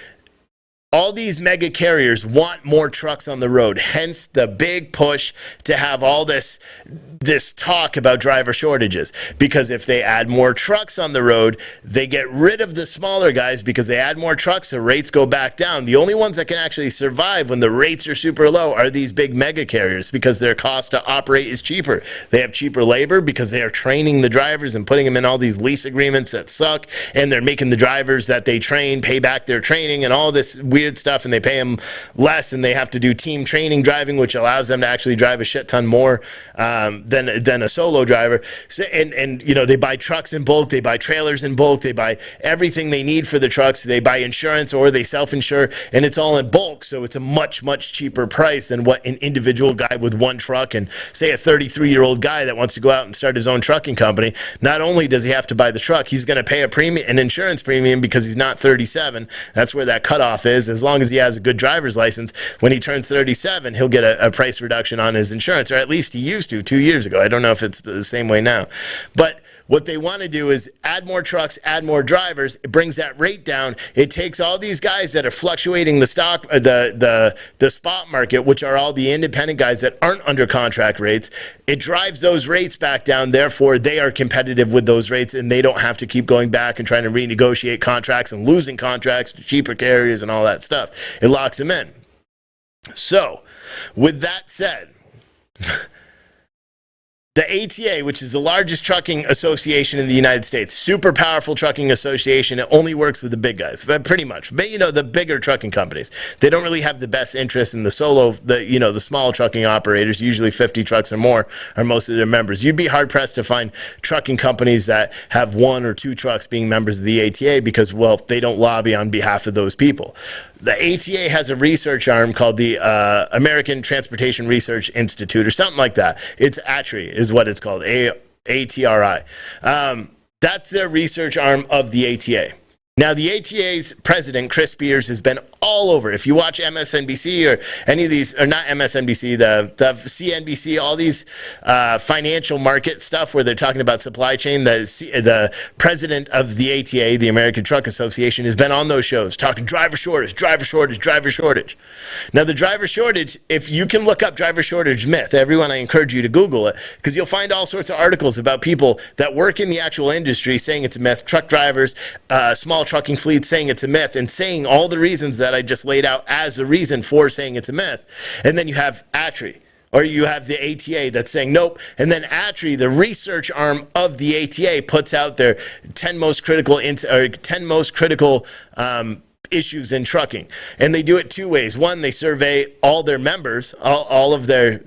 all these mega carriers want more trucks on the road, hence the big push to have all this talk about driver shortages. Because if they add more trucks on the road, they get rid of the smaller guys, because they add more trucks, the rates go back down. The only ones that can actually survive when the rates are super low are these big mega carriers, because their cost to operate is cheaper. They have cheaper labor because they are training the drivers and putting them in all these lease agreements that suck, and they're making the drivers that they train pay back their training and all this weird stuff, and they pay them less, and they have to do team training driving, which allows them to actually drive a shit ton more than a solo driver. So, and they buy trucks in bulk, they buy trailers in bulk, they buy everything they need for the trucks, they buy insurance, or they self-insure, and it's all in bulk, so it's a much cheaper price than what an individual guy with one truck, and say a 33-year-old guy that wants to go out and start his own trucking company, not only does he have to buy the truck, he's going to pay an insurance premium, because he's not 37. That's where that cutoff is. As long as he has a good driver's license, when he turns 37, he'll get a price reduction on his insurance, or at least he used to 2 years ago. I don't know if it's the same way now. But what they want to do is add more trucks, add more drivers. It brings that rate down. It takes all these guys that are fluctuating the stock, the spot market, which are all the independent guys that aren't under contract rates. It drives those rates back down. Therefore, they are competitive with those rates, and they don't have to keep going back and trying to renegotiate contracts and losing contracts to cheaper carriers and all that stuff. It locks them in. So, with that said, The ATA, which is the largest trucking association in the United States, super powerful trucking association. It only works with the big guys, but pretty much. But, the bigger trucking companies, they don't really have the best interest in the the small trucking operators. Usually 50 trucks or more are most of their members. You'd be hard pressed to find trucking companies that have 1 or 2 trucks being members of the ATA because, well, they don't lobby on behalf of those people. The ATA has a research arm called the American Transportation Research Institute or something like that. It's ATRI is what it's called, ATRI. That's their research arm of the ATA. Now, the ATA's president, Chris Spears, has been all over. If you watch MSNBC or any of these, or not MSNBC, the CNBC, all these financial market stuff where they're talking about supply chain, the president of the ATA, the American Truck Association, has been on those shows talking driver shortage, driver shortage, driver shortage. Now, the driver shortage, if you can look up driver shortage myth, everyone, I encourage you to Google it, because you'll find all sorts of articles about people that work in the actual industry saying it's a myth, truck drivers, small trucking fleets saying it's a myth, and saying all the reasons that I just laid out as a reason for saying it's a myth. And then you have ATRI, or you have the ATA that's saying nope. And then ATRI, the research arm of the ATA, puts out their 10 most critical issues in trucking. And they do it 2 ways. One, they survey all their members, all of their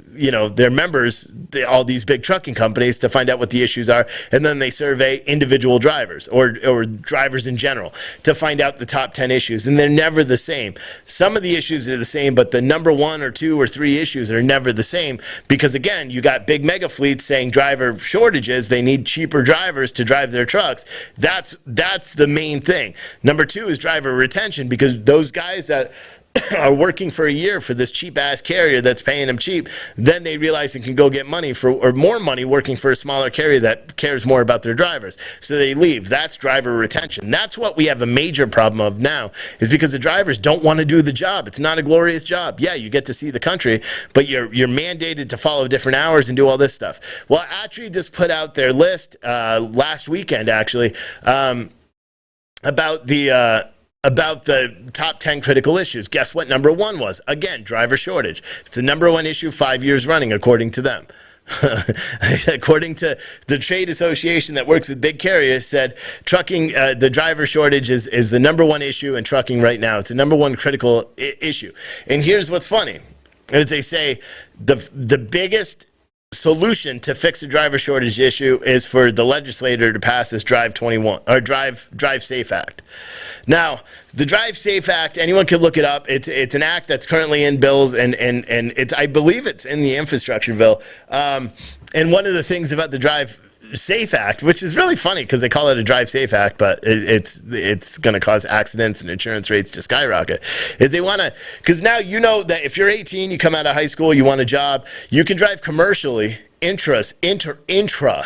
members, all these big trucking companies, to find out what the issues are. And then they survey individual drivers or drivers in general to find out the top 10 issues. And they're never the same. Some of the issues are the same, but the number 1 or 2 or 3 issues are never the same because, again, you got big mega fleets saying driver shortages. They need cheaper drivers to drive their trucks. That's the main thing. Number 2 is driver retention, because those guys that are working for a year for this cheap ass carrier that's paying them cheap, then they realize they can go get money or more money working for a smaller carrier that cares more about their drivers. So they leave. That's driver retention. That's what we have a major problem of now, is because the drivers don't want to do the job. It's not a glorious job. Yeah, you get to see the country, but you're mandated to follow different hours and do all this stuff. Well, ATRI just put out their list last weekend, actually, about the top 10 critical issues. Guess what number 1 was? Again, driver shortage. It's the number 1 issue 5 years running, according to them. According to the trade association that works with big carriers, said trucking, the driver shortage is the number 1 issue in trucking right now. It's the number 1 critical issue. And here's what's funny, is they say the biggest solution to fix the driver shortage issue is for the legislator to pass this Drive Safe Act. Now, the Drive Safe Act, anyone can look it up. It's an act that's currently in bills, and it's, I believe it's in the infrastructure bill. And one of the things about the Drive Safe Act, which is really funny because they call it a Drive Safe Act, but it's going to cause accidents and insurance rates to skyrocket, is they want to, because now you know that if you're 18, you come out of high school, you want a job, you can drive commercially, intra,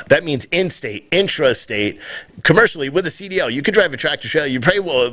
that means in-state, intrastate, commercially with a CDL. You could drive a tractor trailer.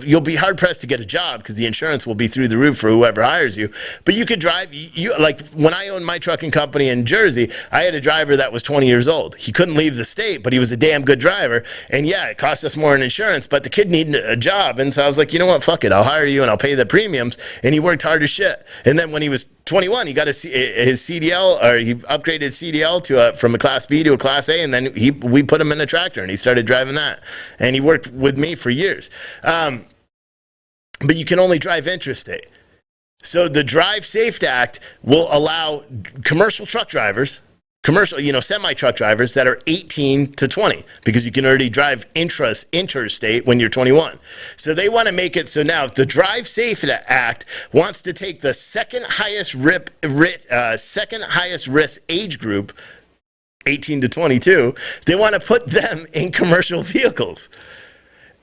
You'll be hard pressed to get a job because the insurance will be through the roof for whoever hires you. But you could drive. Like when I owned my trucking company in Jersey, I had a driver that was 20 years old. He couldn't leave the state, but he was a damn good driver. And yeah, it cost us more in insurance, but the kid needed a job. And so I was like, you know what? Fuck it. I'll hire you and I'll pay the premiums. And he worked hard as shit. And then when he was 21, he got his CDL, or he upgraded his CDL from a Class B to a Class A, and then we put him in a tractor, and he started driving that. And he worked with me for years. But you can only drive interstate. So the Drive Safe Act will allow commercial truck drivers, semi-truck drivers that are 18 to 20, because you can already drive interstate when you're 21. So they want to make it so now the Drive Safe Act wants to take the second highest risk age group, 18 to 22. They want to put them in commercial vehicles.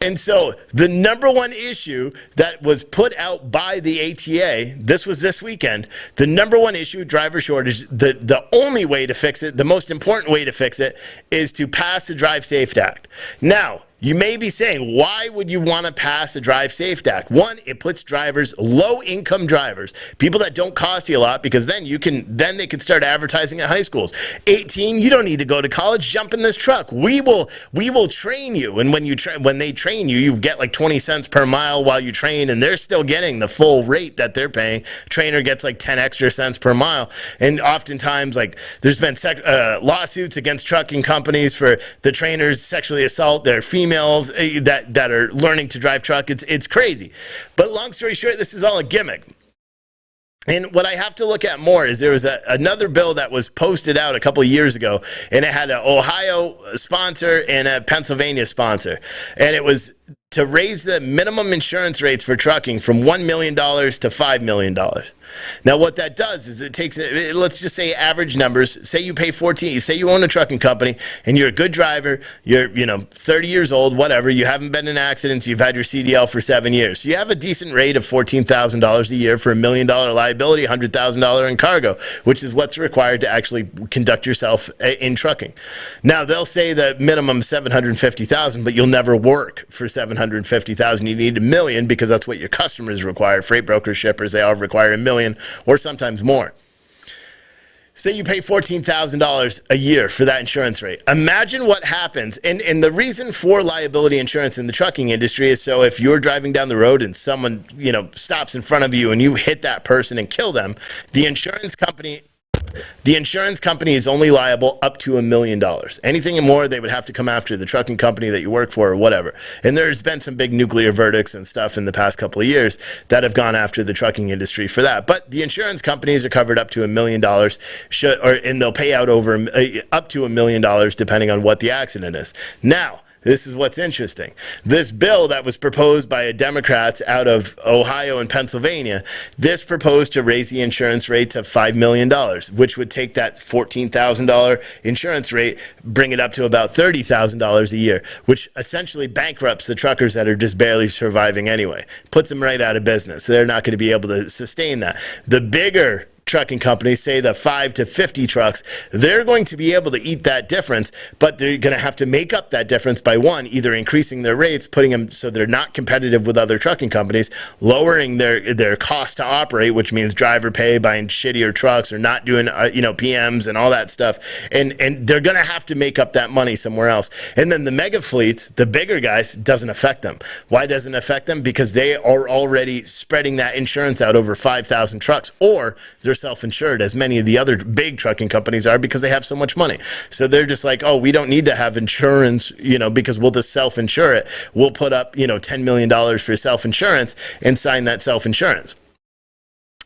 And so the number 1 issue that was put out by the ATA, this was this weekend, the number 1 issue, driver shortage, the only way to fix it, the most important way to fix it, is to pass the Drive Safe Act. Now, You may be saying, why would you want to pass a Drive Safe Act? One, it puts drivers, low-income drivers, people that don't cost you a lot, because then they can start advertising at high schools. 18, you don't need to go to college. Jump in this truck. We will train you. And when they train you, you get like 20 cents per mile while you train, and they're still getting the full rate that they're paying. Trainer gets like 10 extra cents per mile. And oftentimes, like, there's been lawsuits against trucking companies for the trainers sexually assault their females that are learning to drive truck. It's crazy. But long story short, this is all a gimmick. And what I have to look at more is there was another bill that was posted out a couple of years ago, and it had an Ohio sponsor and a Pennsylvania sponsor. And it was to raise the minimum insurance rates for trucking from $1 million to $5 million. Now, what that does is it takes, let's just say average numbers. Say you pay say you own a trucking company and you're a good driver, you're 30 years old, whatever, you haven't been in accidents, you've had your CDL for 7 years. So you have a decent rate of $14,000 a year for $1 million liability, $100,000 in cargo, which is what's required to actually conduct yourself in trucking. Now, they'll say the minimum is $750,000, but you'll never work for $750,000. You need $1 million because that's what your customers require. Freight brokers, shippers, they all require $1 million or sometimes more. Say you pay $14,000 a year for that insurance rate. Imagine what happens. And the reason for liability insurance in the trucking industry is so if you're driving down the road and someone, stops in front of you and you hit that person and kill them, the insurance company is only liable up to $1 million. Anything more, they would have to come after the trucking company that you work for or whatever. And there's been some big nuclear verdicts and stuff in the past couple of years that have gone after the trucking industry for that. But the insurance companies are covered up to $1 million, and they'll pay out up to $1 million depending on what the accident is. Now, this is what's interesting. This bill that was proposed by Democrats out of Ohio and Pennsylvania, this proposed to raise the insurance rate to $5 million, which would take that $14,000 insurance rate, bring it up to about $30,000 a year, which essentially bankrupts the truckers that are just barely surviving anyway. Puts them right out of business. They're not going to be able to sustain that. The bigger trucking companies, say the 5 to 50 trucks, they're going to be able to eat that difference, but they're going to have to make up that difference by either increasing their rates, putting them so they're not competitive with other trucking companies, lowering their cost to operate, which means driver pay, buying shittier trucks, or not doing PMs and all that stuff, and they're going to have to make up that money somewhere else. And then the mega fleets, the bigger guys, doesn't affect them. Why doesn't it affect them? Because they are already spreading that insurance out over 5,000 trucks, or they're self-insured, as many of the other big trucking companies are, because they have so much money. So they're just like, oh, we don't need to have insurance, because we'll just self-insure it. We'll put up, $10 million for self-insurance and sign that self-insurance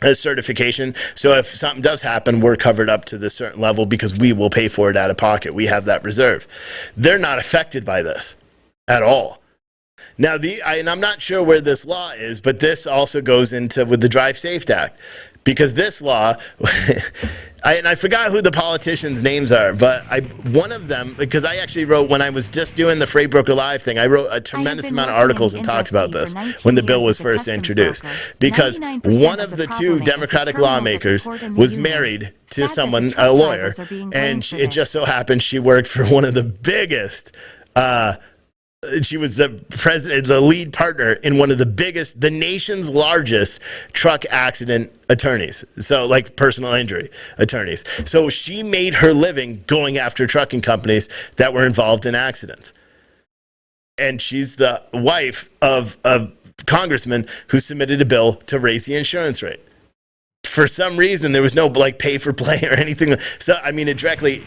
as certification. So if something does happen, we're covered up to the certain level because we will pay for it out of pocket. We have that reserve. They're not affected by this at all. Now, and I'm not sure where this law is, but this also goes into with the Drive Safe Act. Because this law, I forgot who the politicians' names are, but one of them, because I actually wrote, when I was just doing the Freight Broker Live thing, I wrote a tremendous amount of articles and talked about this when the bill was first introduced. Because one of the two Democratic lawmakers was married to someone, a lawyer, and it just so happened she worked for one of the biggest she was the lead partner in one of the nation's largest truck accident attorneys. So like personal injury attorneys. So she made her living going after trucking companies that were involved in accidents. And she's the wife of a congressman who submitted a bill to raise the insurance rate. For some reason, there was no pay for play or anything. So, it directly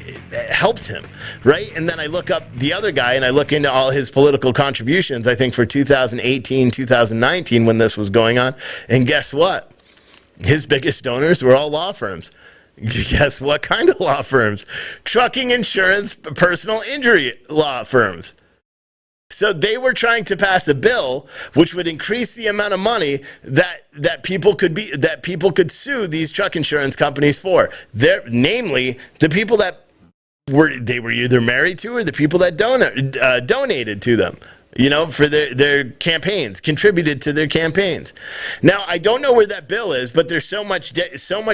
helped him, right? And then I look up the other guy and I look into all his political contributions, I think for 2018, 2019, when this was going on. And guess what? His biggest donors were all law firms. Guess what kind of law firms? Trucking, insurance, personal injury law firms. So they were trying to pass a bill which would increase the amount of money that people could sue these truck insurance companies for. Namely, the people that they were either married to or the people that donated to them. for their campaigns, contributed to their campaigns. Now, I don't know where that bill is, but there's so much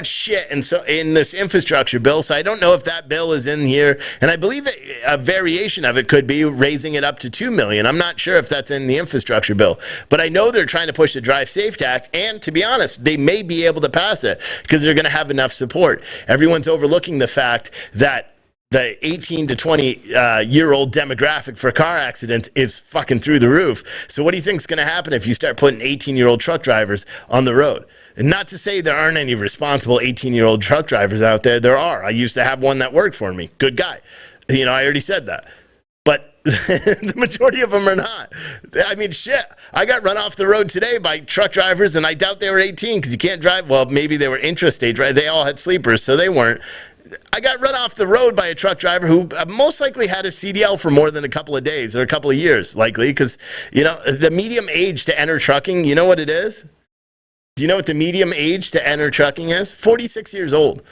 shit in this infrastructure bill, so I don't know if that bill is in here. And I believe a variation of it could be raising it up to $2 million. I'm not sure if that's in the infrastructure bill, but I know they're trying to push the Drive Safe Act, and to be honest, they may be able to pass it because they're going to have enough support. Everyone's overlooking the fact that the 18 to 20 year old demographic for car accidents is fucking through the roof. So what do you think is going to happen if you start putting 18-year-old truck drivers on the road? And not to say there aren't any responsible 18-year-old truck drivers out there. There are. I used to have one that worked for me. Good guy. I already said that. But the majority of them are not. I mean, shit. I got run off the road today by truck drivers, and I doubt they were 18 because you can't drive. Well, maybe they were intrastate drivers. They all had sleepers, so they weren't. I got run off the road by a truck driver who most likely had a CDL for more than a couple of days or a couple of years, likely, because, the medium age to enter trucking, you know what it is? Do you know what the medium age to enter trucking is? 46 years old.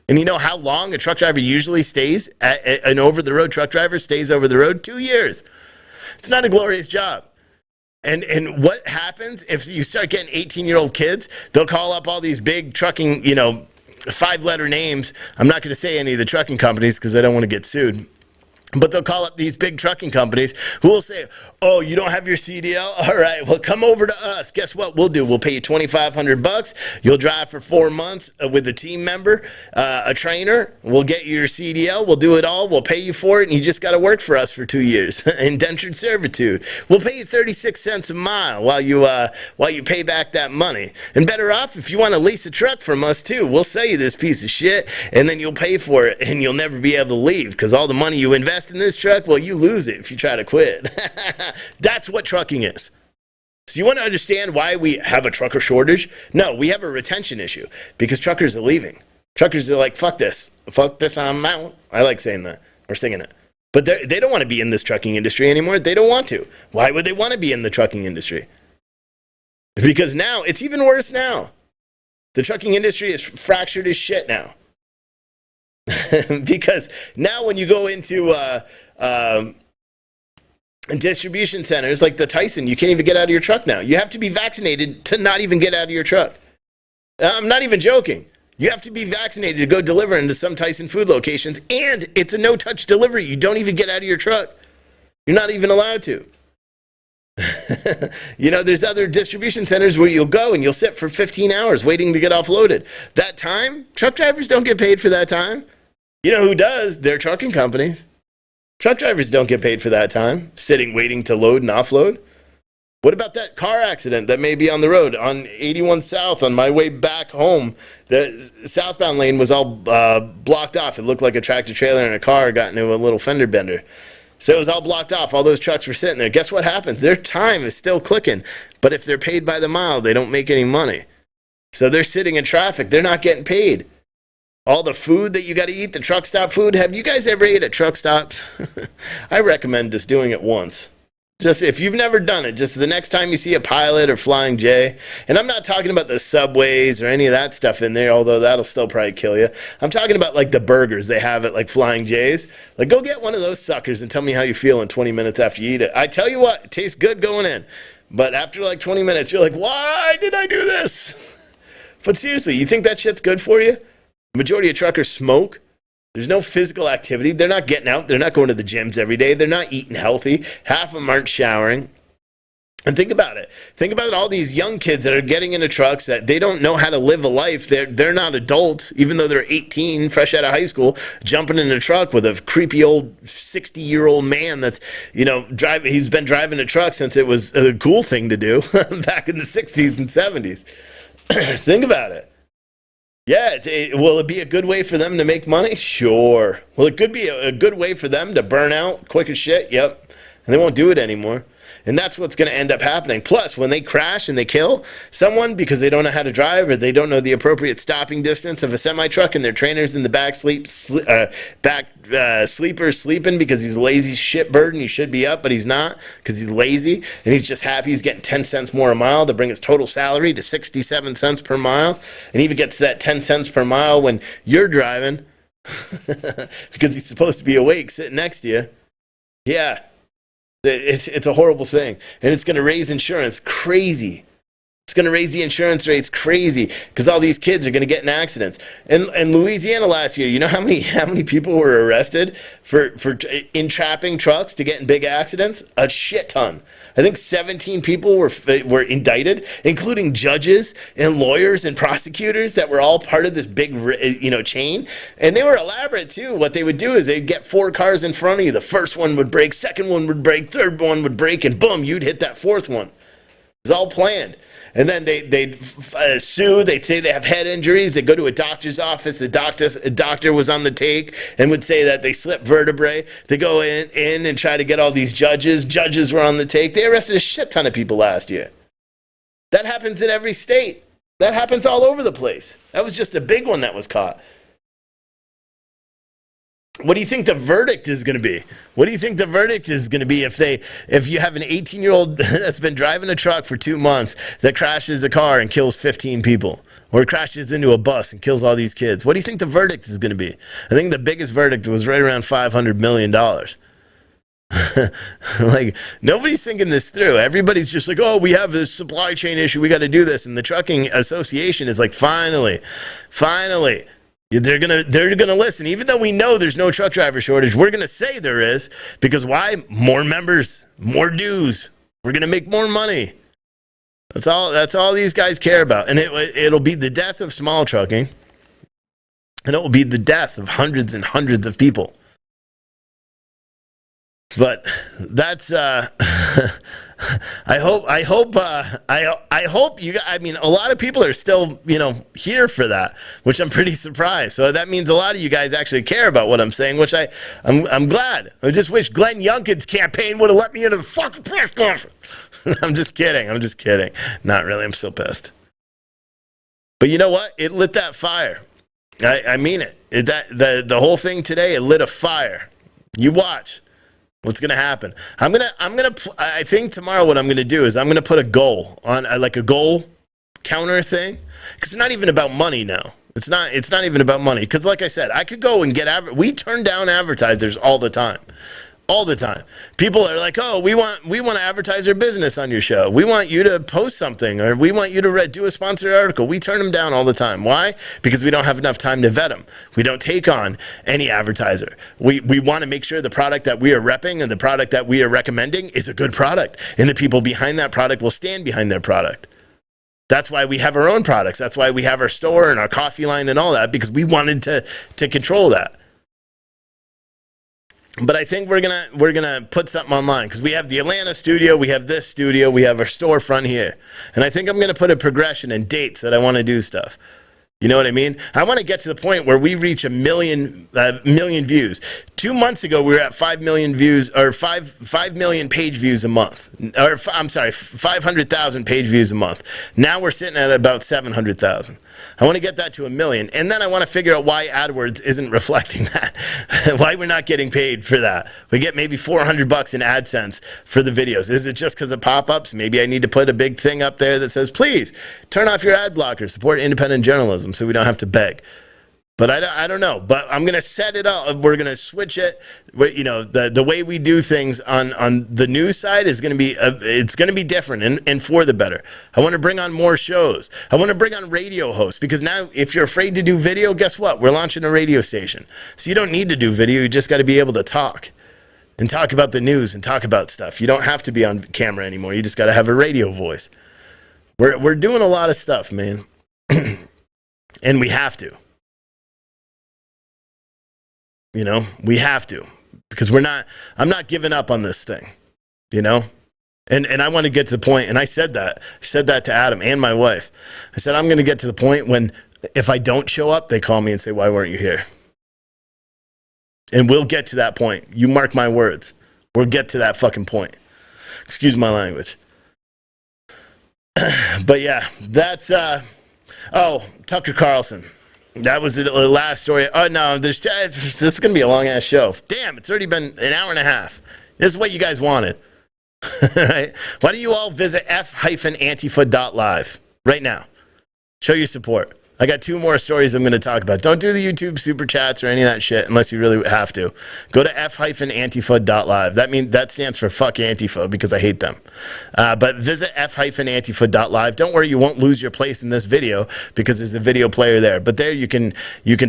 And you know how long a truck driver usually stays? An over-the-road truck driver stays over the road? 2 years. It's not a glorious job. And what happens if you start getting 18-year-old kids? They'll call up all these big trucking, 5-letter names. I'm not going to say any of the trucking companies because I don't want to get sued. But they'll call up these big trucking companies who will say, oh, you don't have your CDL? All right, well, come over to us. Guess what we'll do? We'll pay you $2,500. You'll drive for 4 months with a team member, a trainer. We'll get you your CDL. We'll do it all. We'll pay you for it, and you just got to work for us for 2 years. Indentured servitude. We'll pay you 36 cents a mile while you pay back that money. And better off, if you want to lease a truck from us, too, we'll sell you this piece of shit, and then you'll pay for it, and you'll never be able to leave because all the money you invest in this truck, well, you lose it if you try to quit. That's what trucking is. So you want to understand why we have a trucker shortage? No, we have a retention issue because truckers are leaving. Truckers are like, fuck this, I'm out. I like saying that or singing it. But they don't want to be in this trucking industry anymore. They don't want to. Why would they want to be in the trucking industry? Because now, it's even worse now. The trucking industry is fractured as shit now. Because now when you go into distribution centers like the Tyson, you can't even get out of your truck now. You have to be vaccinated to not even get out of your truck. I'm not even joking. You have to be vaccinated to go deliver into some Tyson food locations, and it's a no-touch delivery. You don't even get out of your truck. You're not even allowed to. There's other distribution centers where you'll go and you'll sit for 15 hours waiting to get offloaded. That time, truck drivers don't get paid for that time. You know who does? They're trucking companies. Truck drivers don't get paid for that time, sitting waiting to load and offload. What about that car accident that may be on the road on 81 South on my way back home? The southbound lane was all blocked off. It looked like a tractor trailer and a car got into a little fender bender. So it was all blocked off. All those trucks were sitting there. Guess what happens? Their time is still clicking. But if they're paid by the mile, they don't make any money. So they're sitting in traffic. They're not getting paid. All the food that you got to eat, the truck stop food. Have you guys ever ate at truck stops? I recommend just doing it once. Just if you've never done it, just the next time you see a Pilot or Flying J, and I'm not talking about the Subways or any of that stuff in there, although that'll still probably kill you. I'm talking about like the burgers they have at like Flying J's. Like go get one of those suckers and tell me how you feel in 20 minutes after you eat it. I tell you what, it tastes good going in. But after like 20 minutes, you're like, why did I do this? But seriously, you think that shit's good for you? The majority of truckers smoke. There's no physical activity. They're not getting out. They're not going to the gyms every day. They're not eating healthy. Half of them aren't showering. And think about it. Think about all these young kids that are getting into trucks that they don't know how to live a life. They're not adults, even though they're 18, fresh out of high school, jumping in a truck with a creepy old 60-year-old man that's, driving. He's been driving a truck since it was a cool thing to do back in the 60s and 70s. Think about it. Yeah, will it be a good way for them to make money? Sure. Well, it could be a good way for them to burn out quick as shit. Yep. And they won't do it anymore. And that's what's going to end up happening. Plus, when they crash and they kill someone because they don't know how to drive or they don't know the appropriate stopping distance of a semi-truck and their trainer's in the back sleeper sleeping because he's a lazy shitbird and he should be up, but he's not because he's lazy and he's just happy he's getting 10 cents more a mile to bring his total salary to 67 cents per mile. And he even gets that 10 cents per mile when you're driving because he's supposed to be awake sitting next to you. Yeah. It's a horrible thing, and it's going to raise insurance crazy. It's going to raise the insurance rates crazy because all these kids are going to get in accidents. And Louisiana last year, you know how many people were arrested for entrapping trucks to get in big accidents? A shit ton. I think 17 people were indicted, including judges and lawyers and prosecutors that were all part of this big chain. And they were elaborate too. What they would do is they'd get 4 cars in front of you. The first one would break, second one would break, third one would break, and boom, you'd hit that fourth one. It was all planned. And then they'd sue. They'd say they have head injuries. They'd go to a doctor's office. A doctor was on the take and would say that they slipped vertebrae. They go in and try to get all these judges. Judges were on the take. They arrested a shit ton of people last year. That happens in every state. That happens all over the place. That was just a big one that was caught. What do you think the verdict is going to be? What do you think the verdict is going to be if you have an 18-year-old that's been driving a truck for 2 months that crashes a car and kills 15 people, or crashes into a bus and kills all these kids? What do you think the verdict is going to be? I think the biggest verdict was right around $500 million. Like, nobody's thinking this through. Everybody's just like, oh, we have this supply chain issue. We got to do this. And the trucking association is like, finally. They're gonna listen, even though we know there's no truck driver shortage. We're gonna say there is, because why? More members, more dues. We're gonna make more money. That's all these guys care about, and it'll be the death of small trucking, and it will be the death of hundreds and hundreds of people. But that's I hope you. I mean, a lot of people are still, here for that, which I'm pretty surprised. So that means a lot of you guys actually care about what I'm saying, which I'm glad. I just wish Glenn Youngkin's campaign would have let me into the fucking press conference. I'm just kidding. Not really. I'm still pissed. But you know what? It lit that fire. I mean it. The whole thing today, it lit a fire. You watch. What's going to happen? I think tomorrow what I'm going to do is I'm going to put a goal on, like a goal counter thing. Because it's not even about money now. It's not even about money. Because like I said, I could go and we turn down advertisers all the time. All the time. People are like, oh, we want to advertise our business on your show. We want you to post something, or we want you to do a sponsored article. We turn them down all the time. Why? Because we don't have enough time to vet them. We don't take on any advertiser. We want to make sure the product that we are repping and the product that we are recommending is a good product, and the people behind that product will stand behind their product. That's why we have our own products. That's why we have our store and our coffee line and all that, because we wanted to control that. But I think we're gonna put something online, because we have the Atlanta studio, we have this studio, we have our storefront here, and I think I'm gonna put a progression and dates that I want to do stuff. You know what I mean? I want to get to the point where we reach 1 million views. 2 months ago, we were at 5 million views, or 5 million page views a month. Or I'm sorry, 500,000 page views a month. Now we're sitting at about 700,000. I want to get that to 1 million, and then I want to figure out why AdWords isn't reflecting that. Why we're not getting paid for that. We get maybe $400 in AdSense for the videos. Is it just because of pop-ups? Maybe I need to put a big thing up there that says, please turn off your ad blocker, support independent journalism, so we don't have to beg. But I don't know. But I'm going to set it up. We're going to switch it. The way we do things on the news side is going to be it's going to be different and for the better. I want to bring on more shows. I want to bring on radio hosts, because now if you're afraid to do video, guess what? We're launching a radio station. So you don't need to do video. You just got to be able to talk and talk about the news and talk about stuff. You don't have to be on camera anymore. You just got to have a radio voice. We're doing a lot of stuff, man. And we have to. We have to, because I'm not giving up on this thing, and I want to get to the point, and I said that to Adam and my wife. I said, I'm going to get to the point when if I don't show up, they call me and say, why weren't you here? And we'll get to that point. You mark my words. We'll get to that fucking point. Excuse my language. But yeah, that's, Tucker Carlson. That was the last story. Oh, no, this is going to be a long-ass show. Damn, it's already been an hour and a half. This is what you guys wanted. Right? Why don't you all visit f-antifa.live right now? Show your support. I got 2 more stories I'm going to talk about. Don't do the YouTube super chats or any of that shit unless you really have to. Go to f-antifa.live. That stands for fuck Antifa because I hate them. But visit f-antifa.live. Don't worry, you won't lose your place in this video because there's a video player there. But there you can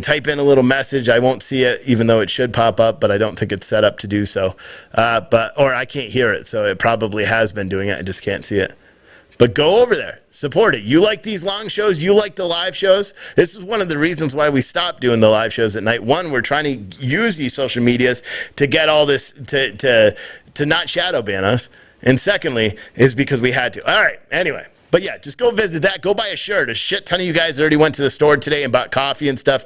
type in a little message. I won't see it even though it should pop up, but I don't think it's set up to do so. Or I can't hear it, so it probably has been doing it. I just can't see it. But go over there, support it. You like these long shows, you like the live shows. This is one of the reasons why we stopped doing the live shows at night. One, we're trying to use these social medias to get all this to not shadow ban us. And secondly, is because we had to. All right, anyway. But yeah, just go visit that. Go buy a shirt. A shit ton of you guys already went to the store today and bought coffee and stuff.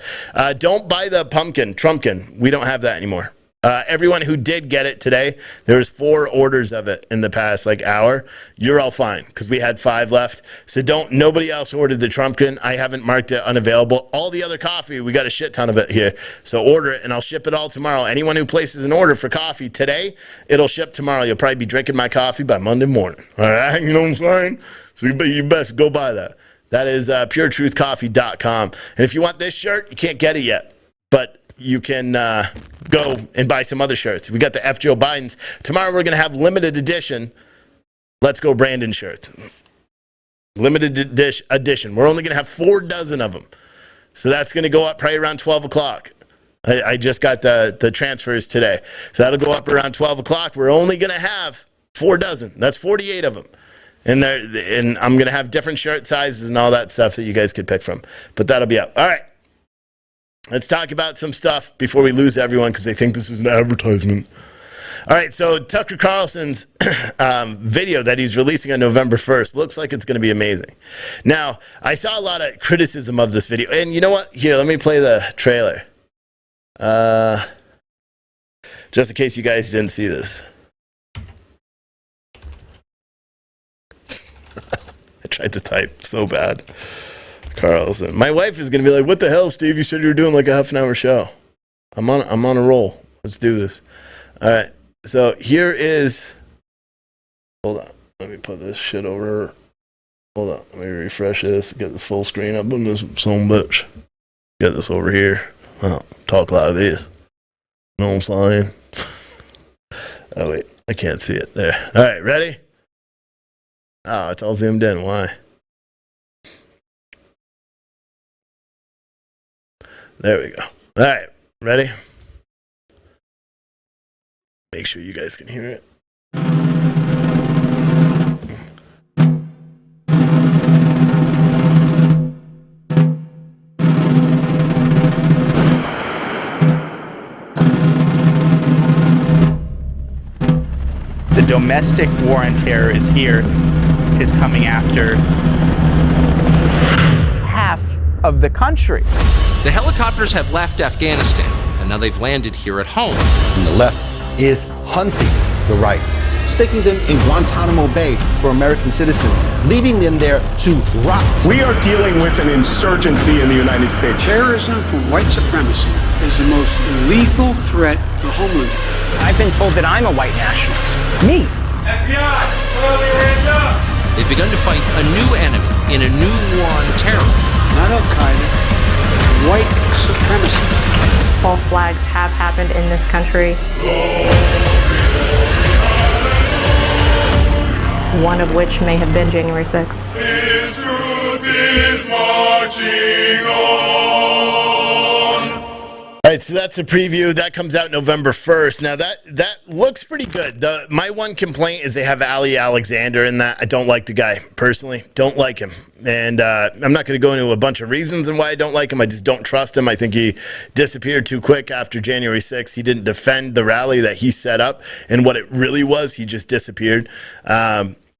Don't buy the Trumpkin. We don't have that anymore. Everyone who did get it today, there was 4 orders of it in the past hour. You're all fine because we had 5 left. So nobody else ordered the Trumpkin. I haven't marked it unavailable. All the other coffee, we got a shit ton of it here. So order it and I'll ship it all tomorrow. Anyone who places an order for coffee today, it'll ship tomorrow. You'll probably be drinking my coffee by Monday morning. All right, you know what I'm saying? So you best go buy that. That is puretruthcoffee.com. And if you want this shirt, you can't get it yet. But you can go and buy some other shirts. We got the F. Joe Bidens. Tomorrow we're going to have limited edition Let's Go Brandon shirts. Limited edition. We're only going to have 4 dozen of them. So that's going to go up probably around 12 o'clock. I just got the transfers today. So that'll go up around 12 o'clock. We're only going to have 4 dozen. That's 48 of them. And I'm going to have different shirt sizes and all that stuff that you guys could pick from. But that'll be up. All right. Let's talk about some stuff before we lose everyone because they think this is an advertisement. All right, so Tucker Carlson's video that he's releasing on November 1st looks like it's going to be amazing. Now, I saw a lot of criticism of this video. And you know what? Here, let me play the trailer. Just in case you guys didn't see this. I tried to type so bad. Carlson. My wife is going to be like, what the hell, Steve? You said you were doing like a half-an-hour show. I'm on a roll. Let's do this. All right. So here is... Hold on. Let me put this shit over. Hold on. Let me refresh this. Get this full screen up on this son bitch. Get this over here. Talk like this. Know what I'm saying? Oh, wait. I can't see it. There. All right. Ready? Oh, it's all zoomed in. Why? There we go. All right. Ready? Make sure you guys can hear it. The domestic war on terror is here, is coming after half of the country. The helicopters have left Afghanistan, and now they've landed here at home. And the left is hunting the right, sticking them in Guantanamo Bay for American citizens, leaving them there to rot. We are dealing with an insurgency in the United States. Terrorism from white supremacy is the most lethal threat to homeland. I've been told that I'm a white nationalist. Me. FBI, throw your hands up. They've begun to fight a new enemy in a new war on terror. Not Al-Qaeda, white supremacists. False flags have happened in this country. One of which may have been January 6th. His truth is marching on. All right, so that's a preview. That comes out November 1st. Now, that looks pretty good. My one complaint is they have Ali Alexander in that. I don't like the guy, personally. Don't like him. And I'm not going to go into a bunch of reasons and why I don't like him. I just don't trust him. I think he disappeared too quick after January 6th. He didn't defend the rally that he set up and what it really was. He just disappeared.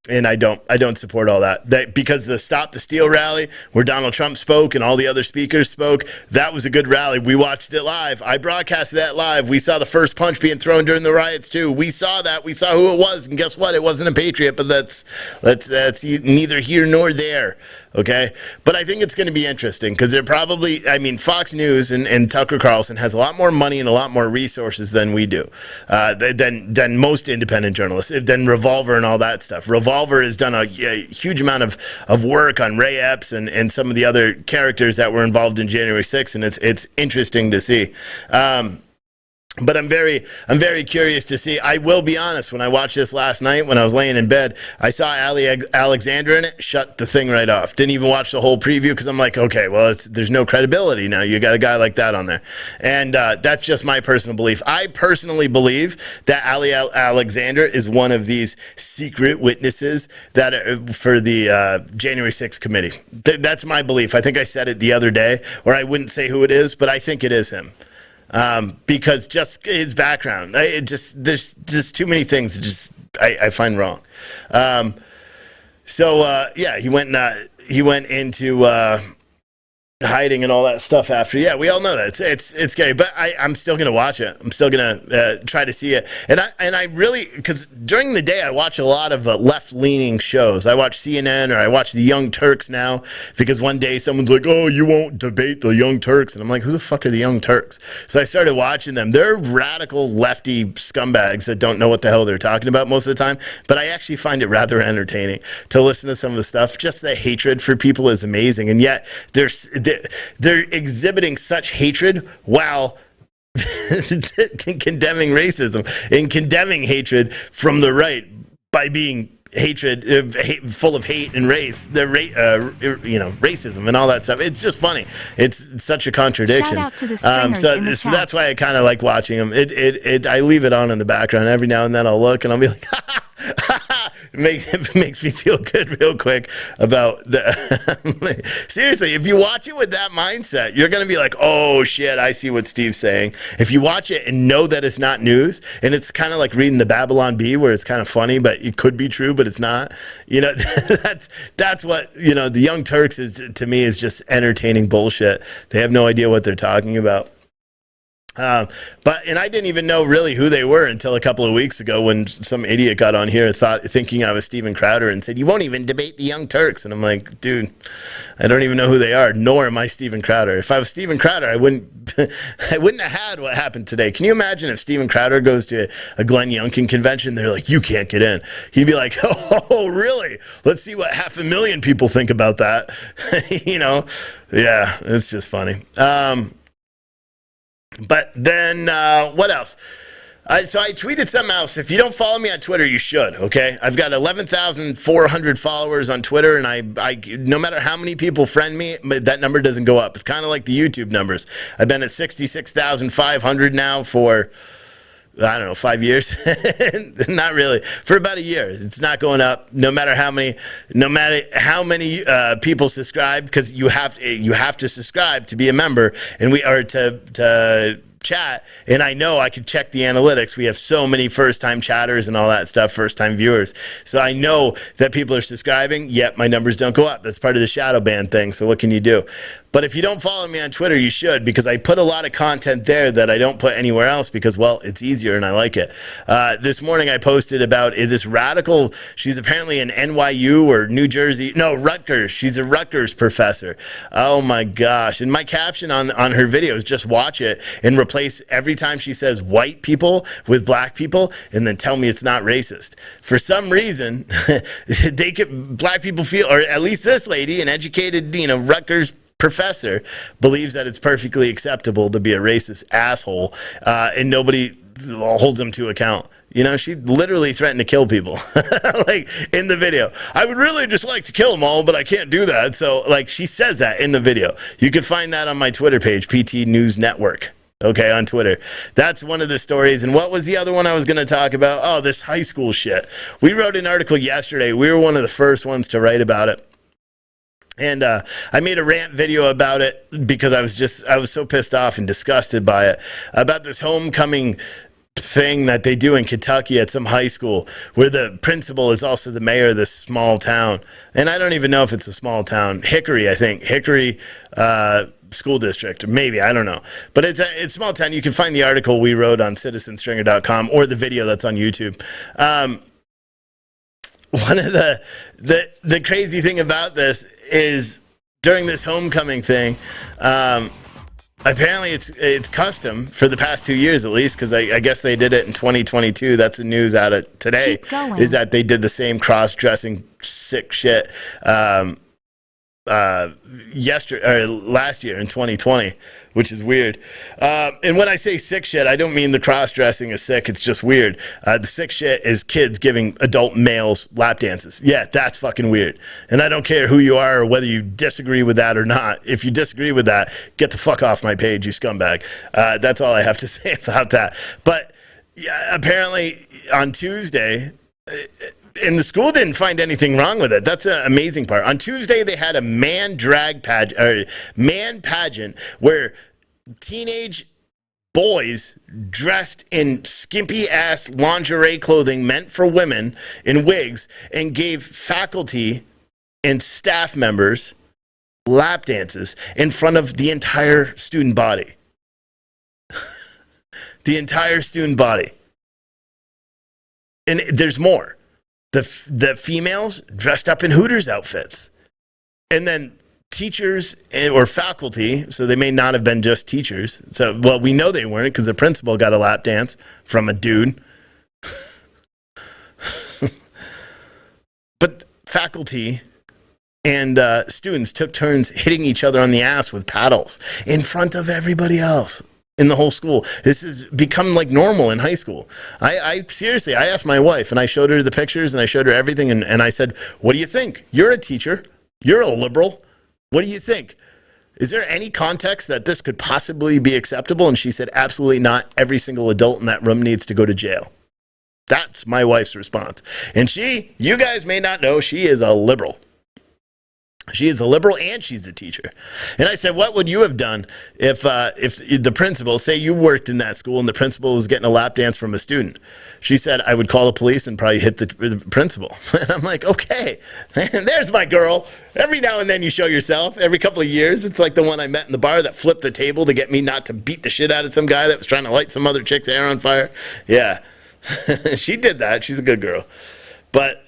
And I don't support all that. Because the Stop the Steal rally, where Donald Trump spoke and all the other speakers spoke, that was a good rally. We watched it live. I broadcasted that live. We saw the first punch being thrown during the riots too. We saw that. We saw who it was, and guess what? It wasn't a patriot. But that's neither here nor there. Okay, but I think it's going to be interesting because they're probably, Fox News and Tucker Carlson has a lot more money and a lot more resources than we do, than most independent journalists, than Revolver and all that stuff. Revolver Revolver has done a huge amount of work on Ray Epps and some of the other characters that were involved in January 6th, and it's interesting to see. But I'm very curious to see. I will be honest, when I watched this last night, when I was laying in bed, I saw Ali Alexander in it, shut the thing right off. Didn't even watch the whole preview because I'm like, okay, well, there's no credibility now. You got a guy like that on there. And that's just my personal belief. I personally believe that Ali Alexander is one of these secret witnesses that are for the January 6th committee. That's my belief. I think I said it the other day, or I wouldn't say who it is, but I think it is him. Because just his background, there's just too many things that just I find wrong. Yeah, he went into hiding and all that stuff after. Yeah, we all know that it's scary, but I'm still gonna watch it. I'm still gonna try to see it. And I really, because during the day I watch a lot of left-leaning shows. I watch CNN, or I watch the Young Turks now, because one day someone's like, oh, you won't debate the Young Turks, and I'm like, who the fuck are the Young Turks? So I started watching them. They're radical lefty scumbags that don't know what the hell they're talking about most of the time, but I actually find it rather entertaining to listen to some of the stuff. Just the hatred for people is amazing, and yet they're exhibiting such hatred while condemning racism and condemning hatred from the right by being full of hate and race, racism and all that stuff. It's just funny. It's such a contradiction. Shout out to the so that's why I kind of like watching them. I leave it on in the background every now and then. I'll look and I'll be like, it makes me feel good real quick about the seriously, if you watch it with that mindset, you're going to be like, oh shit, I see what Steve's saying. If you watch it and know that it's not news, and it's kind of like reading the Babylon Bee, where it's kind of funny, but it could be true, but it's not, that's what, the Young Turks is, to me, is just entertaining bullshit. They have no idea what they're talking about. And I didn't even know really who they were until a couple of weeks ago, when some idiot got on here thinking I was Steven Crowder and said, you won't even debate the Young Turks. And I'm like, dude, I don't even know who they are, nor am I Steven Crowder. If I was Steven Crowder, I wouldn't have had what happened today. Can you imagine if Steven Crowder goes to a Glenn Youngkin convention, they're like, you can't get in. He'd be like, oh, really? Let's see what 500,000 people think about that. Yeah, it's just funny. But then, what else? So I tweeted something else. If you don't follow me on Twitter, you should, okay? I've got 11,400 followers on Twitter, and I no matter how many people friend me, that number doesn't go up. It's kind of like the YouTube numbers. I've been at 66,500 now for, I don't know, 5 years. Not really. For about a year. It's not going up, no matter how many people subscribe, because you have to subscribe to be a member, and we are to chat. And I know I could check the analytics. We have so many first-time chatters and all that stuff, first-time viewers. So I know that people are subscribing, yet my numbers don't go up. That's part of the shadow ban thing. So what can you do? But if you don't follow me on Twitter, you should, because I put a lot of content there that I don't put anywhere else, because, well, it's easier and I like it. This morning I posted about this radical, she's apparently an NYU or Rutgers. She's a Rutgers professor. Oh my gosh. And my caption on her video is just watch it and replace every time she says white people with black people, and then tell me it's not racist. For some reason, black people feel, or at least this lady, an educated, Rutgers professor, believes that it's perfectly acceptable to be a racist asshole, and nobody holds them to account. She literally threatened to kill people, like in the video. I would really just like to kill them all, but I can't do that. So, like, she says that in the video. You can find that on my Twitter page, PT News Network. Okay, on Twitter. That's one of the stories. And what was the other one I was going to talk about? Oh, this high school shit. We wrote an article yesterday. We were one of the first ones to write about it. And I made a rant video about it because I was so pissed off and disgusted by it, about this homecoming thing that they do in Kentucky at some high school, where the principal is also the mayor of this small town. And I don't even know if it's a small town. Hickory, I think. Hickory school district, maybe, I don't know. But it's a small town. You can find the article we wrote on citizenstringer.com, or the video that's on YouTube. One of the crazy thing about this is, during this homecoming thing, Apparently, it's custom for the past 2 years at least, because I guess they did it in 2022. That's the news out of today, is that they did the same cross-dressing sick shit last year in 2020, which is weird. And when I say sick shit, I don't mean the cross-dressing is sick. It's just weird. The sick shit is kids giving adult males lap dances. Yeah, that's fucking weird. And I don't care who you are or whether you disagree with that or not. If you disagree with that, get the fuck off my page, you scumbag. That's all I have to say about that. But yeah, apparently on Tuesday, and the school didn't find anything wrong with it. That's an amazing part. On Tuesday, they had a man pageant where teenage boys dressed in skimpy ass lingerie clothing meant for women in wigs and gave faculty and staff members lap dances in front of the entire student body. The entire student body. And there's more. The females dressed up in Hooters outfits. And then teachers or faculty, so they may not have been just teachers. So, well, we know they weren't because the principal got a lap dance from a dude. But faculty and students took turns hitting each other on the ass with paddles in front of everybody else in the whole school. This has become like normal in high school. I seriously, I asked my wife and I showed her the pictures and I showed her everything and I said, what do you think? You're a teacher. You're a liberal. What do you think? Is there any context that this could possibly be acceptable? And she said, absolutely not. Every single adult in that room needs to go to jail. That's my wife's response. And you guys may not know, she is a liberal. She is a liberal and she's a teacher. And I said, what would you have done if the principal, say you worked in that school and the principal was getting a lap dance from a student? She said, I would call the police and probably hit the principal. And I'm like, okay, there's my girl. Every now and then you show yourself. Every couple of years. It's like the one I met in the bar that flipped the table to get me not to beat the shit out of some guy that was trying to light some other chick's hair on fire. Yeah, she did that. She's a good girl. But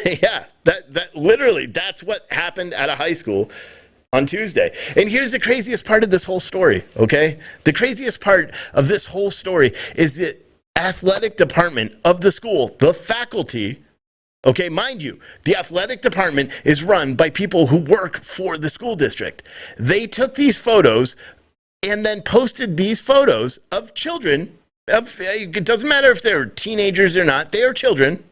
yeah, that literally, that's what happened at a high school on Tuesday. And here's the craziest part of this whole story, okay? The craziest part of this whole story is the athletic department of the school, the faculty, okay, mind you, the athletic department is run by people who work for the school district. They took these photos and then posted these photos of children, it doesn't matter if they're teenagers or not, they are children,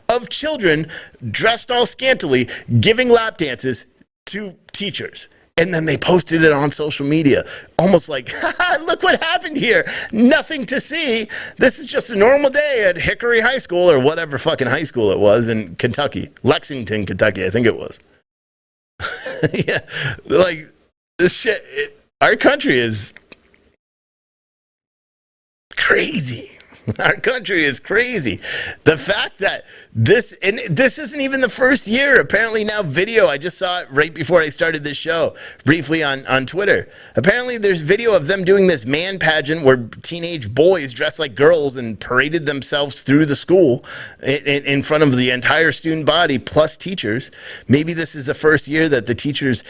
of children dressed all scantily giving lap dances to teachers. And then they posted it on social media, almost like, look what happened here. Nothing to see. This is just a normal day at Hickory High School or whatever fucking high school it was in Kentucky. Lexington, Kentucky, I think it was. Yeah, like this shit, our country is crazy. Our country is crazy. The fact that this isn't even the first year. Apparently now video, I just saw it right before I started this show, briefly on Twitter. Apparently there's video of them doing this man pageant where teenage boys dressed like girls and paraded themselves through the school in front of the entire student body plus teachers. Maybe this is the first year that the teachers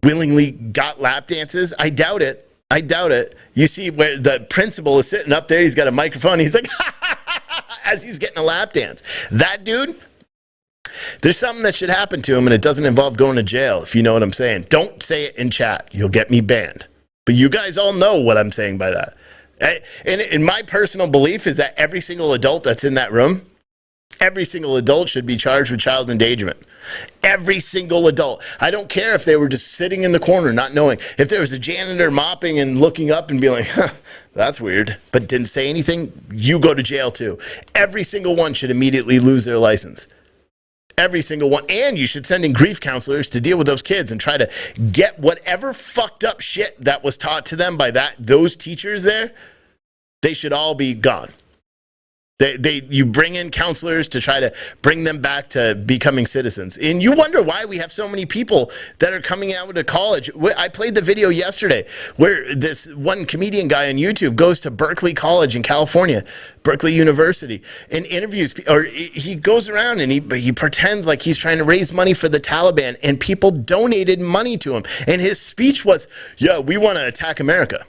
willingly got lap dances. I doubt it. I doubt it. You see where the principal is sitting up there. He's got a microphone. He's like, as he's getting a lap dance. That dude, there's something that should happen to him, and it doesn't involve going to jail, if you know what I'm saying. Don't say it in chat. You'll get me banned. But you guys all know what I'm saying by that. And my personal belief is that every single adult that's in that room, every single adult should be charged with child endangerment. Every single adult. I don't care if they were just sitting in the corner not knowing. If there was a janitor mopping and looking up and being like, that's weird, but didn't say anything, you go to jail too. Every single one should immediately lose their license. Every single one. And you should send in grief counselors to deal with those kids and try to get whatever fucked up shit that was taught to them by those teachers there. They should all be gone. You bring in counselors to try to bring them back to becoming citizens. And you wonder why we have so many people that are coming out of college. I played the video yesterday where this one comedian guy on YouTube goes to Berkeley College in California, Berkeley University, and interviews, or he goes around and he pretends like he's trying to raise money for the Taliban, and people donated money to him. And his speech was, yeah, we want to attack America.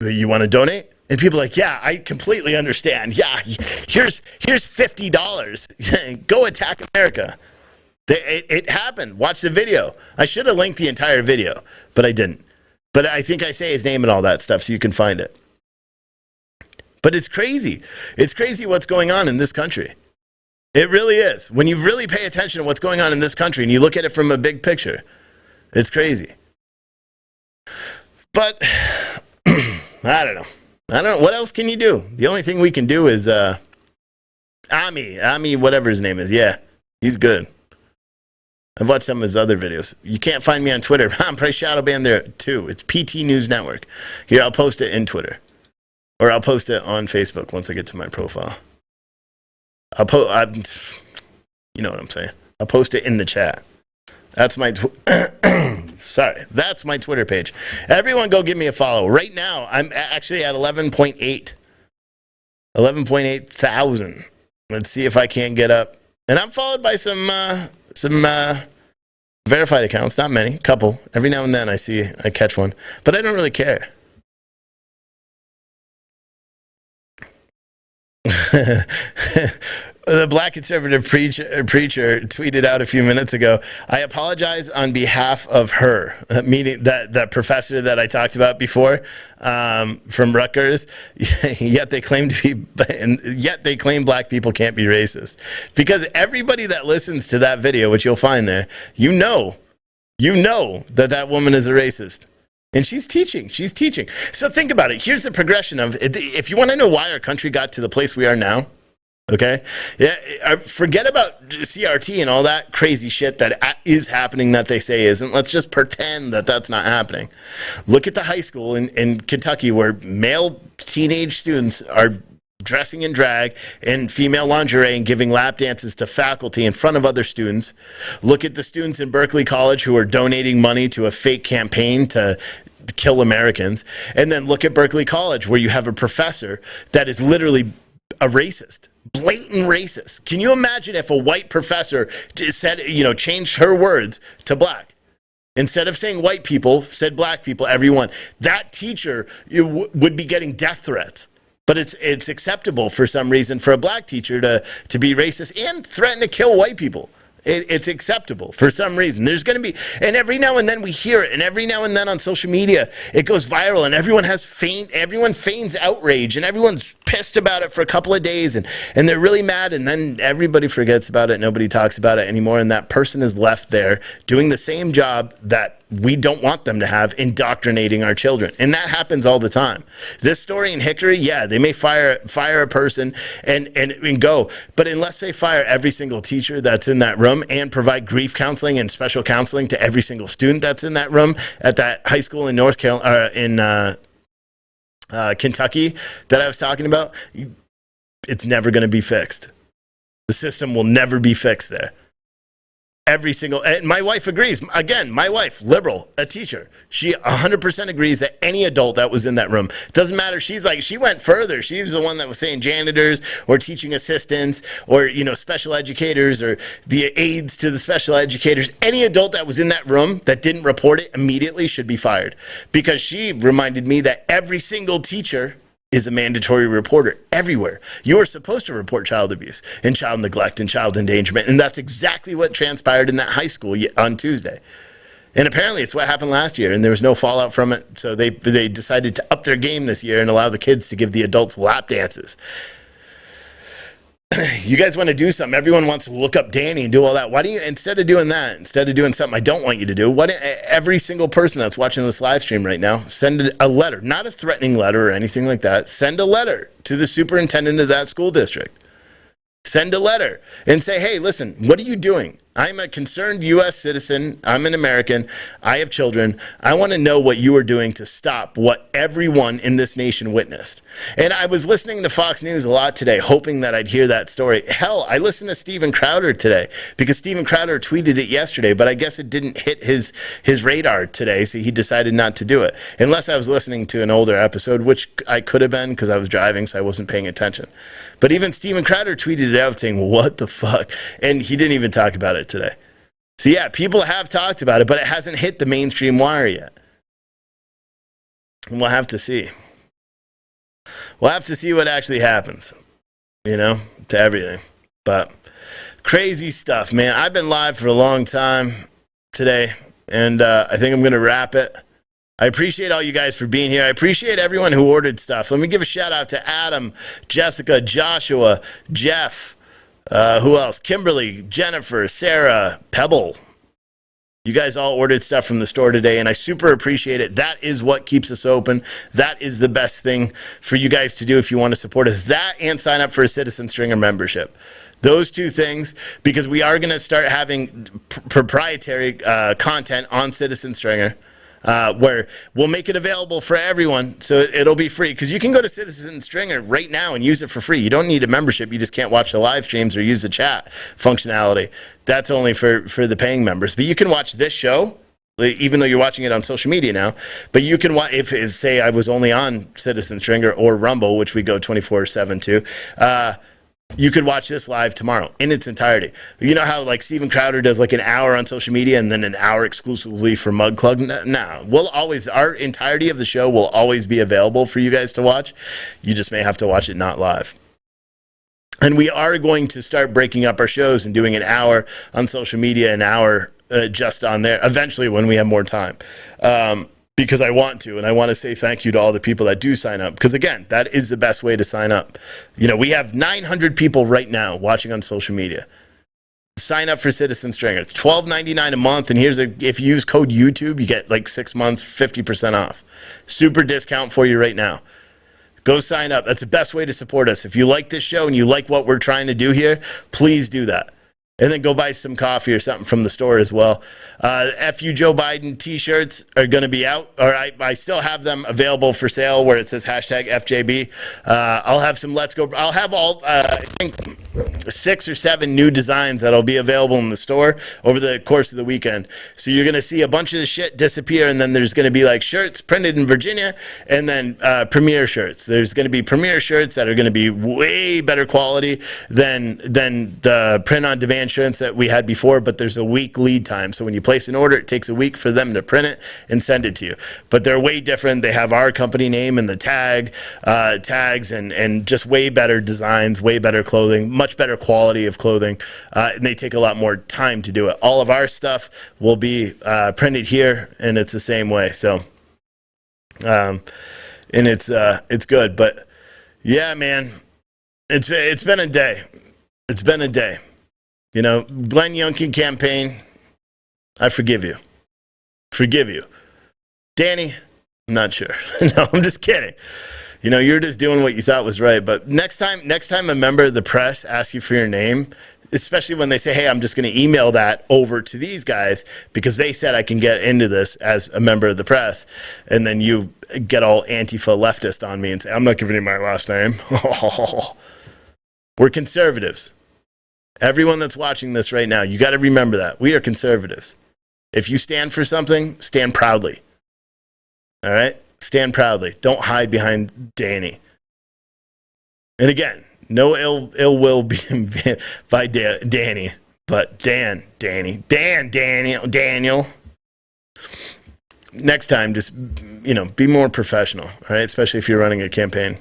You want to donate? And people are like, yeah, I completely understand. Yeah, here's $50. Go attack America. It happened. Watch the video. I should have linked the entire video, but I didn't. But I think I say his name and all that stuff so you can find it. But it's crazy. It's crazy what's going on in this country. It really is. When you really pay attention to what's going on in this country and you look at it from a big picture, it's crazy. But I don't know. What else can you do? The only thing we can do is Ami, whatever his name is. Yeah, he's good. I've watched some of his other videos. You can't find me on Twitter. I'm probably shadow banned there too. It's PT News Network. Here, I'll post it in Twitter. Or I'll post it on Facebook once I get to my profile. You know what I'm saying. I'll post it in the chat. That's my that's my Twitter page. Everyone go give me a follow. Right now, I'm actually at 11.8 thousand. Let's see if I can't get up. And I'm followed by some verified accounts, not many, couple. Every now and then I catch one, but I don't really care. The black conservative preacher tweeted out a few minutes ago, I apologize on behalf of her, meaning that professor that I talked about before from Rutgers, yet they claim black people can't be racist. Because everybody that listens to that video, which you'll find there, you know that woman is a racist. And she's teaching. So think about it. Here's the progression of, if you want to know why our country got to the place we are now, okay? Yeah, forget about CRT and all that crazy shit that is happening that they say isn't. Let's just pretend that that's not happening. Look at the high school in Kentucky where male teenage students are dressing in drag and female lingerie and giving lap dances to faculty in front of other students. Look at the students in Berkeley College who are donating money to a fake campaign to kill Americans. And then look at Berkeley College where you have a professor that is literally a racist, blatant racist. Can you imagine if a white professor said, changed her words to black? Instead of saying white people, said black people, everyone. That teacher would be getting death threats. But it's acceptable for some reason for a black teacher to be racist and threaten to kill white people. It's acceptable for some reason. There's going to be, and every now and then we hear it, and every now and then on social media it goes viral, and everyone feigns outrage, and everyone's pissed about it for a couple of days, and they're really mad, and then everybody forgets about it. Nobody talks about it anymore, and that person is left there doing the same job that we don't want them to have, indoctrinating our children. And that happens all the time. This story in Hickory, yeah, they may fire a person and go, but unless they fire every single teacher that's in that room and provide grief counseling and special counseling to every single student that's in that room at that high school in Kentucky that I was talking about, it's never going to be fixed. The system will never be fixed there. And my wife agrees. Again, my wife, liberal, a teacher. She 100% agrees that any adult that was in that room, doesn't matter. She went further. She was the one that was saying janitors or teaching assistants or, special educators or the aides to the special educators. Any adult that was in that room that didn't report it immediately should be fired. Because she reminded me that every single teacher is a mandatory reporter everywhere. You are supposed to report child abuse and child neglect and child endangerment. And that's exactly what transpired in that high school on Tuesday. And apparently it's what happened last year, and there was no fallout from it. So they decided to up their game this year and allow the kids to give the adults lap dances. You guys want to do something. Everyone wants to look up Danny and do all that. Why do you, instead of doing something I don't want you to do, every single person that's watching this live stream right now, send a letter, not a threatening letter or anything like that. Send a letter to the superintendent of that school district. Send a letter and say, hey, listen, what are you doing? I'm a concerned U.S. citizen. I'm an American. I have children. I want to know what you are doing to stop what everyone in this nation witnessed. And I was listening to Fox News a lot today, hoping that I'd hear that story. Hell, I listened to Steven Crowder today because Steven Crowder tweeted it yesterday, but I guess it didn't hit his radar today, so he decided not to do it. Unless I was listening to an older episode, which I could have been because I was driving, so I wasn't paying attention. But even Steven Crowder tweeted it out saying, what the fuck? And he didn't even talk about it today. So yeah, people have talked about it, but it hasn't hit the mainstream wire yet. And we'll have to see. We'll have to see what actually happens, to everything. But crazy stuff, man. I've been live for a long time today, and I think I'm going to wrap it. I appreciate all you guys for being here. I appreciate everyone who ordered stuff. Let me give a shout out to Adam, Jessica, Joshua, Jeff, who else? Kimberly, Jennifer, Sarah, Pebble. You guys all ordered stuff from the store today, and I super appreciate it. That is what keeps us open. That is the best thing for you guys to do if you want to support us. That and sign up for a Citizen Stringer membership. Those two things, because we are going to start having proprietary content on Citizen Stringer. Where we'll make it available for everyone, so it'll be free. Because you can go to Citizen Stringer right now and use it for free. You don't need a membership. You just can't watch the live streams or use the chat functionality. That's only for the paying members. But you can watch this show, even though you're watching it on social media now. But you can watch, if say I was only on Citizen Stringer or Rumble, which we go 24/7 to, you could watch this live tomorrow in its entirety. You know how like Steven Crowder does like an hour on social media and then an hour exclusively for Mug Club? No, our entirety of the show will always be available for you guys to watch. You just may have to watch it not live. And we are going to start breaking up our shows and doing an hour on social media, an hour just on there, eventually when we have more time. Because I want to, and I want to say thank you to all the people that do sign up. Because again, that is the best way to sign up. We have 900 people right now watching on social media. Sign up for Citizen Stringer. It's $12.99 a month, and if you use code YouTube, you get like 6 months, 50% off. Super discount for you right now. Go sign up. That's the best way to support us. If you like this show and you like what we're trying to do here, please do that. And then go buy some coffee or something from the store as well. FU Joe Biden t-shirts are going to be out. Or I still have them available for sale where it says hashtag FJB. I'll have some Let's Go. I'll have all, I think, 6 or 7 new designs that'll be available in the store over the course of the weekend. So you're going to see a bunch of the shit disappear, and then there's going to be like shirts printed in Virginia, and then Premier shirts. There's going to be Premier shirts that are going to be way better quality than the print-on-demand shirts that we had before, but there's a week lead time. So when you place an order, it takes a week for them to print it and send it to you. But they're way different. They have our company name and the tags and just way better designs, way better clothing, much better quality of clothing, and they take a lot more time to do it. All of our stuff will be printed here, and it's the same way. So, and it's good. But yeah, man, it's been a day. It's been a day. Glenn Youngkin campaign, I forgive you. Forgive you. Danny, I'm not sure. No, I'm just kidding. You're just doing what you thought was right. But next time a member of the press asks you for your name, especially when they say, hey, I'm just going to email that over to these guys because they said I can get into this as a member of the press, and then you get all Antifa leftist on me and say, I'm not giving you my last name. We're conservatives. Everyone that's watching this right now, you got to remember that. We are conservatives. If you stand for something, stand proudly. All right? Stand proudly. Don't hide behind Danny. And again, no ill will be by Danny, but Daniel. Next time, just, be more professional, all right? Especially if you're running a campaign.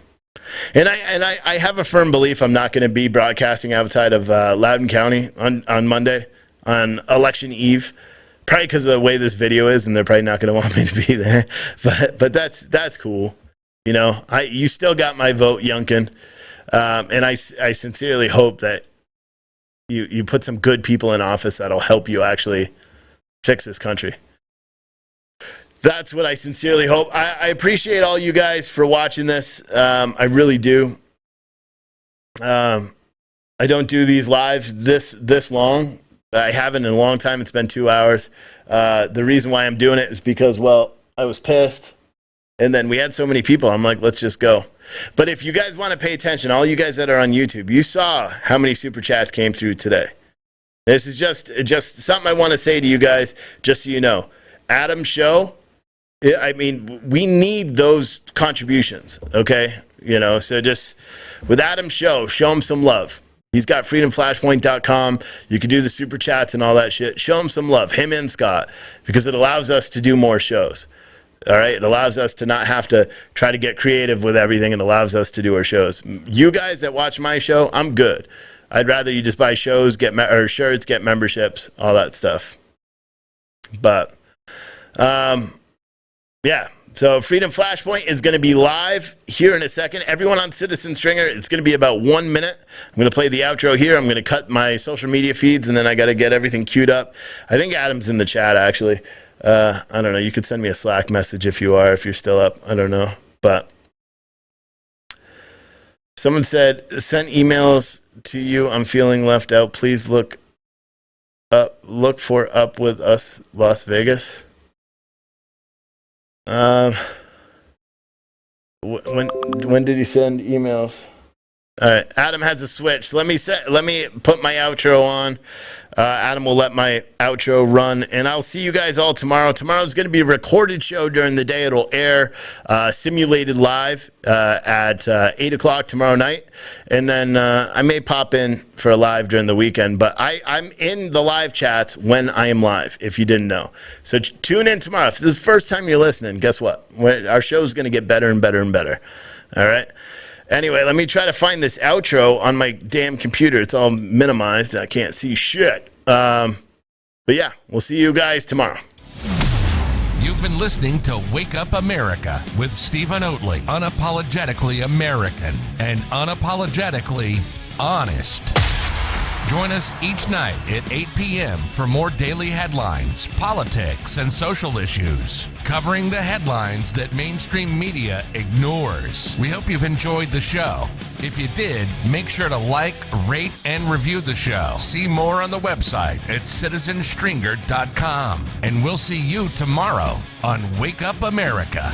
And I have a firm belief I'm not going to be broadcasting outside of Loudoun County on Monday, on election eve, probably because of the way this video is, and they're probably not going to want me to be there. But that's cool. You still got my vote, Youngkin, and I sincerely hope that you put some good people in office that'll help you actually fix this country. That's what I sincerely hope. I appreciate all you guys for watching this. I really do. I don't do these lives this long. I haven't in a long time. It's been 2 hours. The reason why I'm doing it is because, well, I was pissed. And then we had so many people. I'm like, let's just go. But if you guys want to pay attention, all you guys that are on YouTube, you saw how many super chats came through today. This is just something I want to say to you guys, just so you know. Adam's show, I mean, we need those contributions, okay? You know, so just with Adam's show him some love. He's got freedomflashpoint.com. You can do the super chats and all that shit. Show him some love, him and Scott, because it allows us to do more shows. All right, it allows us to not have to try to get creative with everything. It allows us to do our shows. You guys that watch my show, I'm good. I'd rather you just buy shows, or shirts, get memberships, all that stuff. But, yeah. So Freedom Flashpoint is going to be live here in a second. Everyone on Citizen Stringer, it's going to be about 1 minute. I'm going to play the outro here. I'm going to cut my social media feeds, and then I got to get everything queued up. I think Adam's in the chat, actually. I don't know. You could send me a Slack message if you're still up. I don't know. But someone said, sent emails to you. I'm feeling left out. Please look for Up With Us Las Vegas. When did he send emails? All right. Adam has a switch. Let me put my outro on. Adam will let my outro run, and I'll see you guys all tomorrow. Tomorrow's going to be a recorded show during the day. It'll air simulated live at 8 o'clock tomorrow night, and then I may pop in for a live during the weekend, but I'm in the live chats when I am live, if you didn't know. So tune in tomorrow. If this is the first time you're listening, guess what? Our show's going to get better and better and better. All right? Anyway, let me try to find this outro on my damn computer. It's all minimized. I can't see shit. But yeah, we'll see you guys tomorrow. You've been listening to Wake Up America with Stephen Oatley. Unapologetically American and unapologetically honest. Join us each night at 8 p.m. for more daily headlines, politics, and social issues, covering the headlines that mainstream media ignores. We hope you've enjoyed the show. If you did, make sure to like, rate, and review the show. See more on the website at citizenstringer.com. And we'll see you tomorrow on Wake Up America.